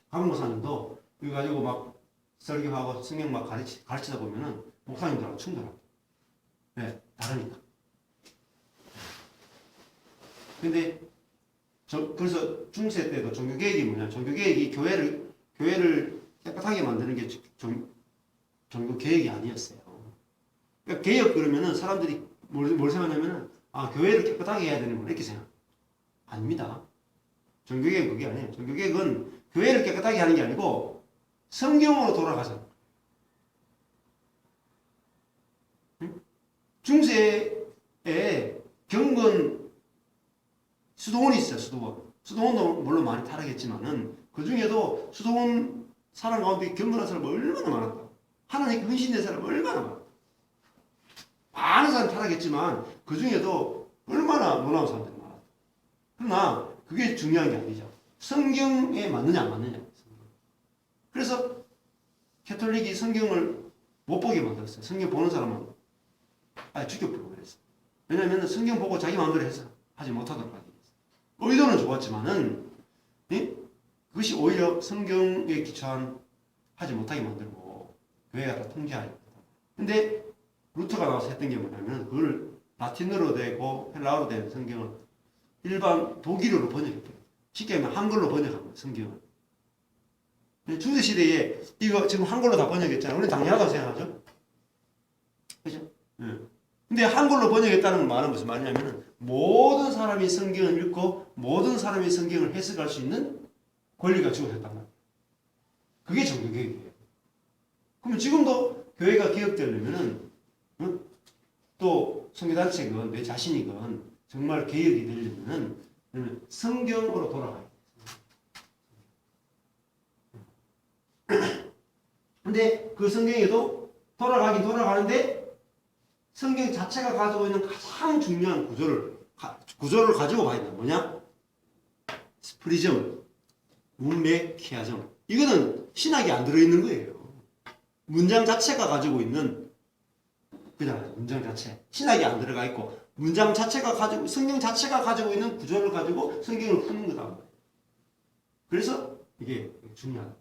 강 목사님도 이거 가지고 막 설교하고 성경 막 가르치다 보면은 목사님들하고 충돌하고. 네, 다르니까. 근데 그래서 중세 때도 종교개혁이 뭐냐, 종교개혁이 교회를 깨끗하게 만드는 게 종교개혁이 아니었어요. 그러니까 개혁 그러면은 사람들이 뭘 생각하냐면은 교회를 깨끗하게 해야 되는 거 이렇게 생각. 아닙니다. 종교개혁은 그게 아니에요. 종교개혁은 교회를 깨끗하게 하는 게 아니고 성경으로 돌아가자. 중세에 경건 수도원이 있어요. 수도원도 물론 많이 타락했지만은 그 중에도 수도원 사람 가운데 경건한 사람이 얼마나 많았다. 하나님께 헌신된 사람이 얼마나 많았다. 많은 사람이 타락했지만 그 중에도 얼마나 놀라운 사람들이 많았다. 그러나 그게 중요한 게 아니죠. 성경에 맞느냐 안 맞느냐. 그래서 캐톨릭이 성경을 못 보게 만들었어요. 성경 보는 사람은 아예 죽여버리고 그랬어요. 왜냐하면 성경 보고 자기 마음대로 해서 하지 못하도록 하기 위해서. 의도는 좋았지만은 그것이 오히려 성경에 기초한 하지 못하게 만들고 교회가 다 통제하니까. 근데 루터가 나와서 했던 게 뭐냐면 그걸 라틴어로 되고 헬라어로 된 성경을 일반 독일어로 번역했대요. 쉽게 하면 한글로 번역한 거예요, 성경을. 중세 시대에 이거 지금 한글로 다 번역했잖아요. 우리는 당연하다고 생각하죠. 그죠? 근데 한글로 번역했다는 말은 무슨 말이냐면 모든 사람이 성경을 읽고 모든 사람이 성경을 해석할 수 있는 권리가 주어졌단 말이에요. 그게 종교개혁이에요. 그러면 지금도 교회가 개혁되려면은 또 선교단체건 내 자신이건 정말 개혁이 되려면은 성경으로 돌아가야 돼요. 근데 그 성경에도 돌아가긴 돌아가는데 성경 자체가 가지고 있는 가장 중요한 구조를 가지고 봐야 돼요. 뭐냐? 프리즘, 문맥, 키아즘. 이거는 신학이 안 들어있는 거예요. 문장 자체가 가지고 있는 그냥 문장 자체. 신학이 안 들어가 있고 문장 자체가 가지고 성경 자체가 가지고 있는 구조를 가지고 성경을 푸는 거다. 그래서 이게 중요하다.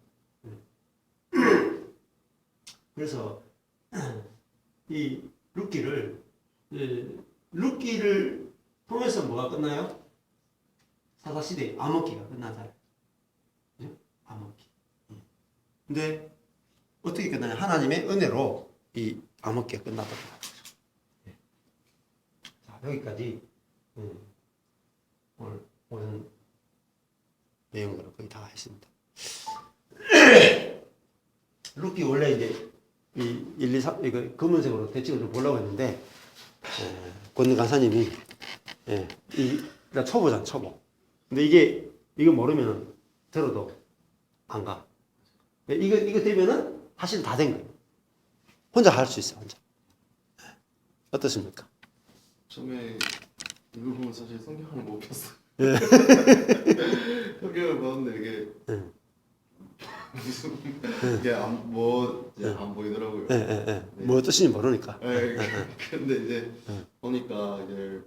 그래서 이 룻기를 통해서 뭐가 끝나요? 사사시대 암흑기가 끝나잖아요. 그죠? 암흑기. 근데 어떻게 끝나냐? 하나님의 은혜로 이 암흑기가 끝났다고 하는 거죠. 자, 여기까지 오늘 내용들을 거의 다 했습니다. 룻기 원래 이제 이 1, 2, 3 이거 검은색으로 대칭을 좀 보려고 했는데 권능 간사님이 나 초보잖아, 초보. 근데 이거 모르면 들어도 안 가. 이거 되면은 사실 다 된 거예요. 혼자 할 수 있어, 혼자. 어떻습니까? 처음에 이거 보면 사실 성경을 못 폈어요. 예. 성경을 봤는데 이게 무슨 이게 안 보이더라고요. 네. 뭐 뜻인지 모르니까. 네, 근데 이제 보니까 이제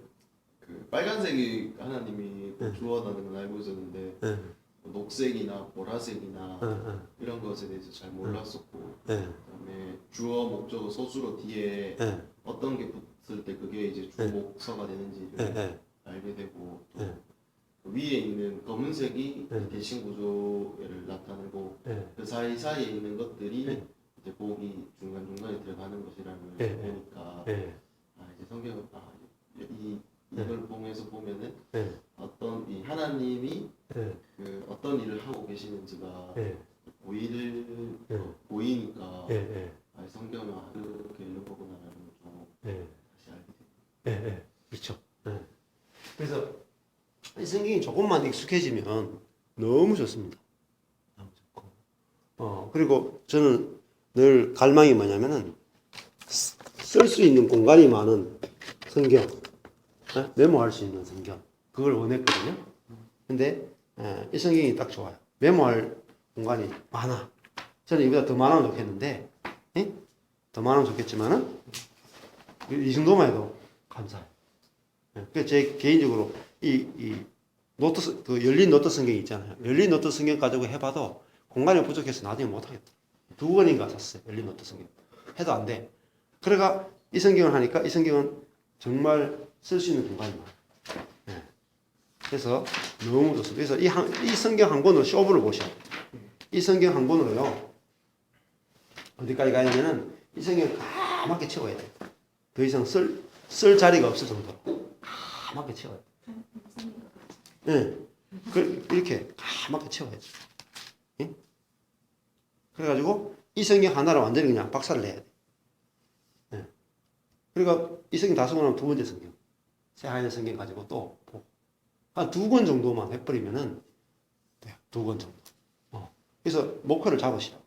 그 빨간색이 하나님이 주어다는 건 알고 있었는데 뭐 녹색이나 보라색이나 이런 것에 대해서 잘 몰랐었고 그다음에 주어 목적어 서술어 뒤에 어떤 게 붙을 때 그게 이제 주목서가 되는지를 알게 되고 또 위에 있는 검은색이 대칭 구조를 나타내고 그 사이사이에 있는 것들이 이제 복이 중간중간에 들어가는 것이라는 걸 보니까 이제 성경을 이걸 보면은 어떤 이 하나님이 그 어떤 일을 하고 계시는지가 보이니까 성경을 그렇게 읽어보구나라는 걸 좀 다시 알게 돼요. 그렇죠. 그래서 이 성경이 조금만 익숙해지면 너무 좋습니다. 너무 좋고. 그리고 저는 늘 갈망이 뭐냐면은 쓸 수 있는 공간이 많은 성경, 메모할 수 있는 성경, 그걸 원했거든요. 근데 이 성경이 딱 좋아요. 메모할 공간이 많아. 저는 이보다 더 많으면 좋겠는데, 더 많으면 좋겠지만은 이 정도만 해도 감사해요. 그래서 제 개인적으로 이 노트, 그 열린 노트 성경 있잖아요. 열린 노트 성경 가지고 해봐도 공간이 부족해서 나중에 못하겠다. 2권인가 샀어요. 열린 노트 성경. 해도 안 돼. 그래가 이 성경을 하니까 이 성경은 정말 쓸 수 있는 공간이 많아요. 그래서 너무 좋습니다. 그래서 이 성경 한 권으로 쇼부를 보셔야 돼요. 이 성경 한 권으로요. 어디까지 가냐면은 이 성경을 까맣게 채워야 돼요. 더 이상 쓸 자리가 없을 정도로 까맣게 채워야 돼요. 이렇게 까맣게 채워야죠. 그래가지고 이 성경 하나로 완전히 그냥 박살을 내야 돼. 그러니까 이 성경 다 쓰고 나면 두 번째 성경, 새하얀 성경 가지고 또 한 2권 정도만 해버리면은 돼요. 2권 정도. 그래서 목표를 잡으시라고.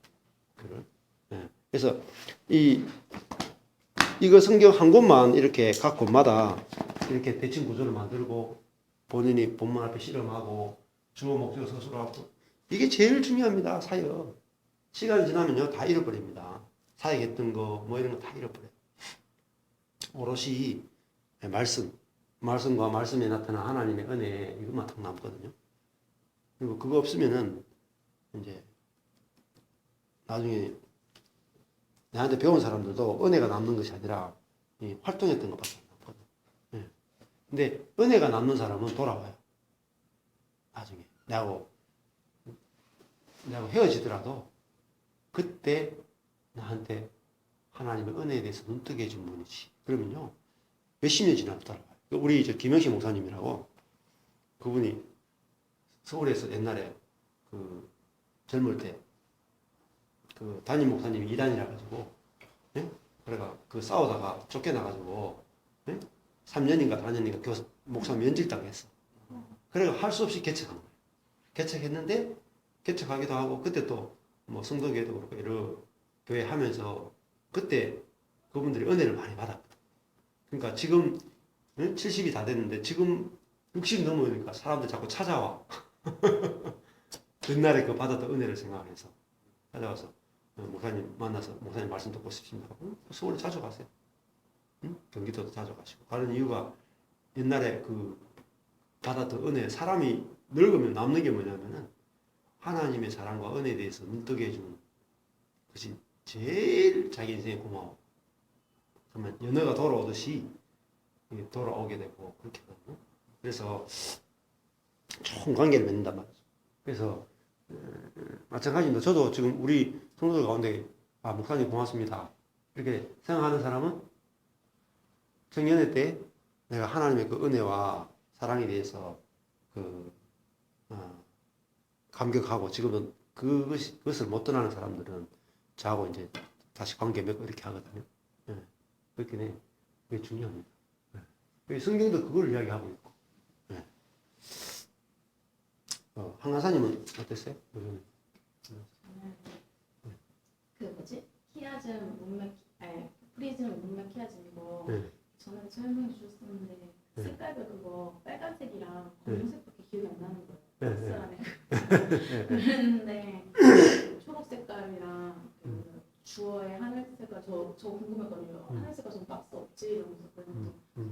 그래서 이거 성경 한 권만 이렇게 각 권마다 이렇게 대칭 구조를 만들고 본인이 본문 앞에 실험하고 주어 목적어 서술하고 이게 제일 중요합니다. 사역. 시간이 지나면요 다 잃어버립니다. 사역했던 거 뭐 이런 거 다 잃어버려요. 오롯이 말씀과 말씀에 나타난 하나님의 은혜 이것만 딱 남거든요. 그리고 그거 없으면은 이제 나중에 나한테 배운 사람들도 은혜가 남는 것이 아니라 활동했던 것밖에 안 남거든. 근데 은혜가 남는 사람은 돌아와요. 나중에 나하고 헤어지더라도 그때 나한테 하나님의 은혜에 대해서 눈뜨게 해준 분이지. 그러면요 몇십 년 지나도 따라와요. 우리 김영식 목사님이라고 그분이 서울에서 옛날에 그 젊을 때 그 담임 목사님이 이단이라 가지고 그래가 그 싸우다가 쫓겨나가지고 3년인가 4년인가 교사 목사 면직당했어. 그래가 할 수 없이 개척한 거예요. 개척했는데 개척하기도 하고 그때 또 뭐 성도교회도 그렇고 여러 교회 하면서 그때 그분들이 은혜를 많이 받았거든. 그러니까 지금 70이 다 됐는데 지금 60 넘으니까 사람들 자꾸 찾아와. 옛날에 그 받았던 은혜를 생각해서 찾아와서 목사님 만나서 목사님 말씀 듣고 싶습니다. 서울에 자주 가세요. 경기도도 자주 가시고 가는 이유가 옛날에 그 받았던 은혜, 사람이 늙으면 남는 게 뭐냐면은 하나님의 사랑과 은혜에 대해서 눈뜨게 해주는 것이 제일 자기 인생에 고마워. 그러면 연애가 돌아오듯이 이게 돌아오게 되고 그렇게 되거든요. 그래서 좋은 관계를 맺는단 말이죠. 그래서 마찬가지입니다. 저도 지금 우리 성도들 가운데 목사님 고맙습니다 이렇게 생각하는 사람은 청년회 때 내가 하나님의 그 은혜와 사랑에 대해서 감격하고 지금은 그것을 못 떠나는 사람들은 저하고 이제 다시 관계 맺고 이렇게 하거든요. 예. 그렇게 해. 그게 중요합니다. 예. 성경도 그걸 이야기하고 있고. 예. 한가사님은 어땠어요? 그 뭐지? 키아즘 문맥 프리즘 문맥 키아즘이고 네. 저는 설명해 주셨었는데 네. 색깔도 그거 빨간색이랑 네. 검은색밖에 기억이 안 나는 거예요. 네. 박스 안에 네. 그랬는데 초록 색깔이랑 그 주어의 하늘색깔 저 궁금했거든요. 하늘색깔 전 박스 없지 이러면서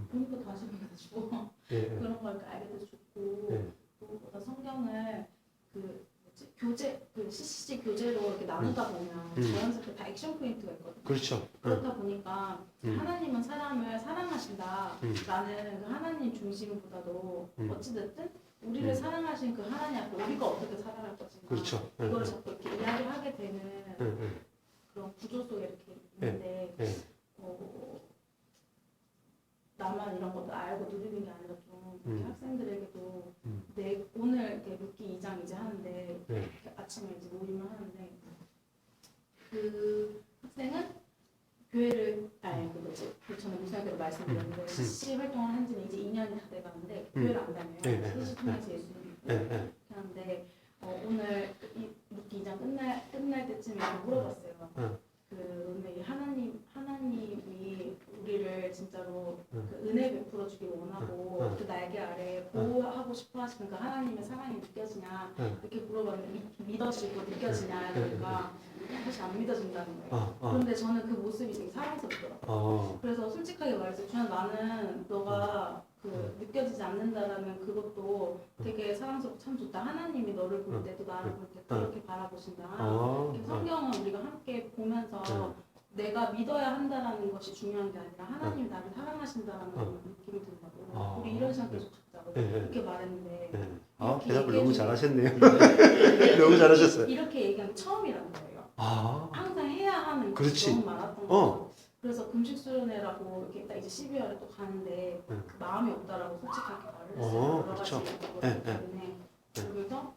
보니까 다시 보내가지고 그런 걸 알게 돼서 좋고 네. 그거보다 성경을 그 뭐지 교재 그 CCC 교재로 이렇게 나누다 보면 자연스럽게 다 액션 포인트가 있거든요. 그렇죠. 그렇다 보니까 하나님은 사람을 사랑하신다라는 그 하나님 중심보다도 어찌됐든 우리를 사랑하신 그 하나님 앞에 우리가 어떻게 살아갈 것인가 그렇죠. 이걸 자꾸 이렇게 이야기하게 되는 그런 구조 속에 이렇게 있는데 나만 이런 것도 알고 누리는 게 아니라 좀 이렇게 학생들에게도 내 오늘 이렇게 루키 2장 이제 하는데 이렇게 아침에 이제 모임을 하는데 그 학생은 교회를 그 뭐지 저는 무신학교로 말씀드렸는데 CC 활동을 한 지는 이제 2년이 다 돼가는데 교회를 안 다녀요. CC 통해서 예수님 믿고 그런데 오늘 이 루키 2장 끝날 때쯤에 물어봤어요. 근데 하나님이 우리를 진짜로 그 은혜 베풀어 주길 원하고 그 날개 아래 보호하고 싶어 하시는 그 하나님의 사랑이 느껴지냐 이렇게 물어봤는데 믿어지고 느껴지냐 그러니까 사실 안 믿어진다는 거예요. 그런데 저는 그 모습이 되게 사랑스럽더라고요. 그래서 솔직하게 말해서 그냥 나는 너가 그 느껴지지 않는다라는 그것도 되게 사랑스럽고 참 좋다. 하나님이 너를 볼 때도 나를 볼 때도 그렇게 바라보신다. 성경은 우리가 함께 보면서 내가 믿어야 한다라는 것이 중요한 게 아니라 하나님이 나를 사랑하신다라는 느낌이 든다고. 우리 이런 시간 계속 갖자고 이렇게 말했는데 대답을 너무 잘하셨네요. 너무 잘하셨어요. 이렇게 얘기하면 처음이라는 거예요. 항상 해야 하는 것이 그렇지. 너무 많았던 거죠. 그래서 금식 수련회라고 이렇게 딱 이제 12월에 또 가는데 그 마음이 없다라고 솔직하게 말을 했어요. 여러 가지 그렇죠. 이유가 때문에 그래서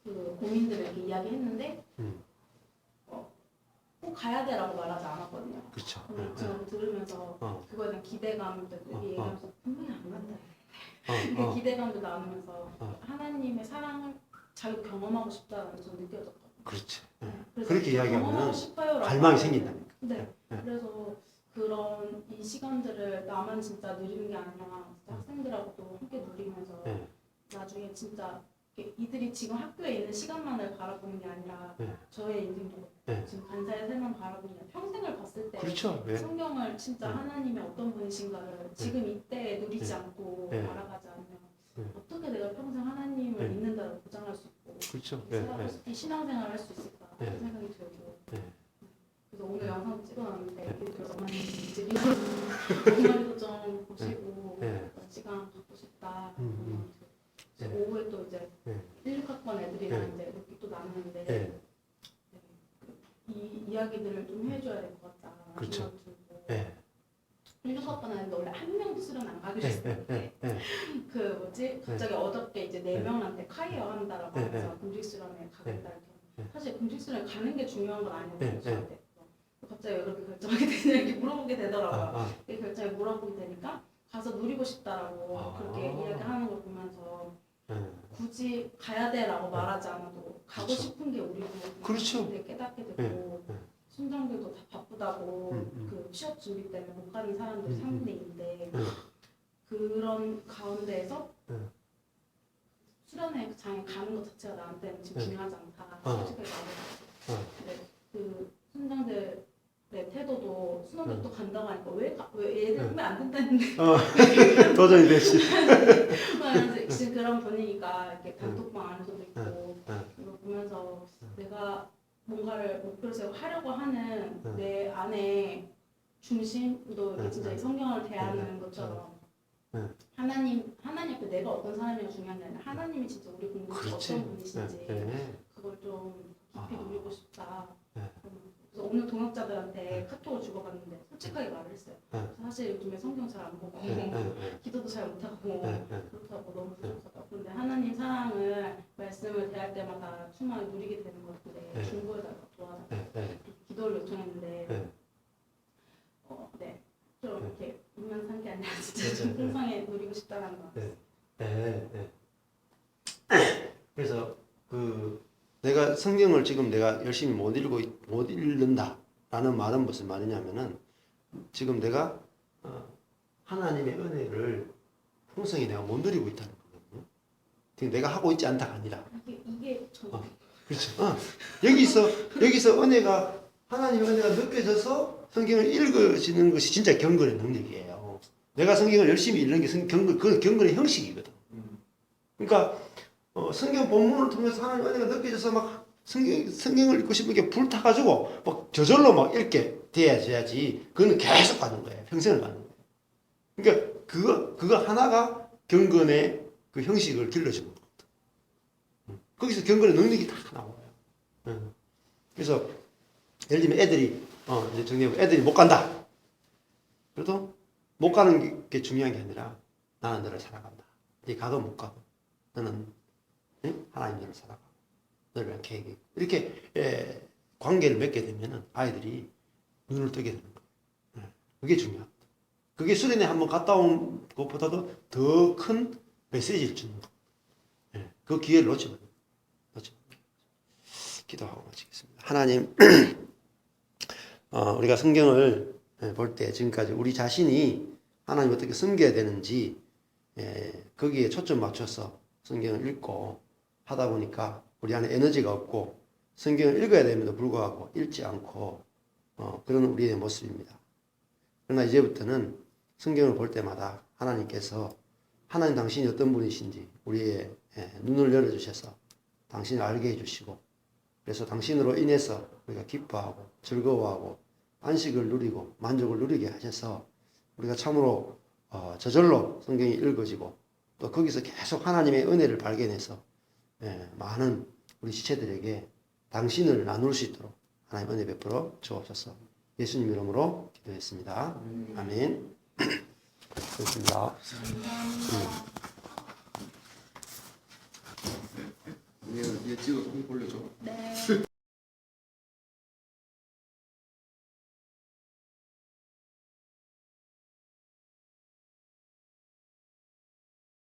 그 고민들을 이렇게 이야기했는데 꼭 가야 돼라고 말하지 않았거든요. 그렇죠. 근데 저는 들으면서 그거에 대한 기대감도 얘기하면서 분명히 안 간다. 그 기대감도 나누면서 하나님의 사랑을 자기도 경험하고 싶다는 게 좀 느껴졌거든요. 그렇지. 그래서 그렇게 이야기하면 경험하고 싶어요라고 갈망이 생긴다니까. 네. 그래서 그런 이 시간들을 나만 진짜 누리는 게 아니라 진짜 학생들하고도 함께 누리면서 나중에 진짜 이들이 지금 학교에 있는 시간만을 바라보는 게 아니라 저의 인생도 지금 간사의 삶만 바라보는 게 아니라 평생을 봤을 때 그렇죠. 성경을 진짜 하나님의 어떤 분이신가를 지금 이때 누리지 않고 알아가지 않으면 어떻게 내가 평생 하나님을 믿는다고 보장할 수 있고 그렇죠. 이 신앙생활을 할 수 있을까 그 생각이 들고 그래서 오늘 영상 찍어놨는데 어머니 이제 어머니도 좀 보시고 시간 갖고 싶다. 이제 오후에 또 이제 16학번 애들이랑 이제 이렇게 또 나누는데 이 이야기들을 좀 해줘야 될 것 같다. 그렇죠. 생각이 들고 16학번 애들 원래 한 명도 수련 안 가기로 했었는데 그 뭐지 갑자기 어저께 이제 4명한테 카이어 한다라고 하면서 금식 수련회 가겠다 이렇게 사실 금식 수련회 가는 게 중요한 건 아니었어요. 저한테. 갑자기 왜 그렇게 결정하게 되냐 이렇게 물어보게 되더라고요. 이 결정에 물어보게 되니까 가서 누리고 싶다라고 그렇게 이야기하는 걸 보면서 굳이 가야 돼라고 말하지 않아도 가고 그렇죠. 싶은 게 우리고 그렇죠. 깨닫게 되고 순장들도 다 바쁘다고 그 취업 준비 때문에 못 가는 사람들이 3분의 2인데 그런 가운데에서 수련회장에 가는 것 자체가 나한테는 지금 중요하지 않다. 솔직하게 말해서 그 순장들의 태도도 순원들도 간다고 하니까 왜 얘들 하면 안 된다는데 도전이 되지. 지금 그런 분위기가 이렇게 단톡방 안에서도 있고 이거 보면서 내가 뭔가를 목표로 세우고 하려고 하는 내 안에 중심도 이게 진짜 이 성경을 대하는 것처럼 하나님 앞에 내가 어떤 사람이가 중요한 게 아니라 하나님이 진짜 우리 공동체 어떤 분이신지 그걸 좀 깊이 누리고 싶다. 그래서 오늘 동역자들한테 카톡을 주고받는데 솔직하게 말을 했어요. 사실 요즘에 성경 잘 안 보고 기도도 잘 못하고 그렇다고 너무 부족하다고. 그런데 하나님 사랑을 말씀을 대할 때마다 충만히 누리게 되는 것 같은데 중보해달라 도와달라 기도를 요청했는데 네. 좀 이렇게 입만 산 게 아니라 진짜 좀 풍성하게 누리고 싶다는 거. 그래서 내가 성경을 지금 내가 열심히 못 읽는다라는 말은 무슨 말이냐면은 지금 내가 하나님의 은혜를 풍성히 내가 못 누리고 있다는 거거든요. 지금 내가 하고 있지 않다가 아니라. 이게 전. 그렇죠. 여기서 은혜가 하나님의 은혜가 느껴져서 성경을 읽어지는 것이 진짜 경건의 능력이에요. 내가 성경을 열심히 읽는 게 그 경건의 형식이거든. 그러니까 성경 본문을 통해서 하나님의 은혜가 느껴져서 막 성경을 읽고 싶은 게 불타가지고 막 저절로 막 읽게 돼야지. 그거는 계속 가는 거예요. 평생을 가는 거예요. 그러니까 그거 하나가 경건의 그 형식을 길러주는 거거든. 거기서 경건의 능력이 다 나와요. 그래서 예를 들면 애들이 이제 정리해보면 애들이 못 간다. 그래도 못 가는 게 중요한 게 아니라 나는 너를 사랑한다. 네 가도 못 가도 너는 하나님 너를 사랑하고 너를 위한 계획이 이렇게 관계를 맺게 되면은 아이들이 눈을 뜨게 되는 거예요. 그게 중요합니다. 그게 수련회 한번 갔다 온 것보다도 더 큰 메시지를 주는 거예요. 그 기회를 놓치면 기도하고 마치겠습니다. 하나님, 우리가 성경을 볼 때 지금까지 우리 자신이 하나님 어떻게 섬겨야 되는지 거기에 초점 맞춰서 성경을 읽고 하다 보니까 우리 안에 에너지가 없고 성경을 읽어야 됨에도 불구하고 읽지 않고 그런 우리의 모습입니다. 그러나 이제부터는 성경을 볼 때마다 하나님께서 하나님 당신이 어떤 분이신지 우리의 눈을 열어주셔서 당신을 알게 해주시고 그래서 당신으로 인해서 우리가 기뻐하고 즐거워하고 안식을 누리고 만족을 누리게 하셔서 우리가 참으로 저절로 성경이 읽어지고 또 거기서 계속 하나님의 은혜를 발견해서 많은 우리 지체들에게 당신을 나눌 수 있도록 하나님 은혜 베풀어 주옵소서. 예수님 이름으로 기도했습니다. 아멘. 그렇습니다. 얘 찍어서 꼭 올려줘. 네.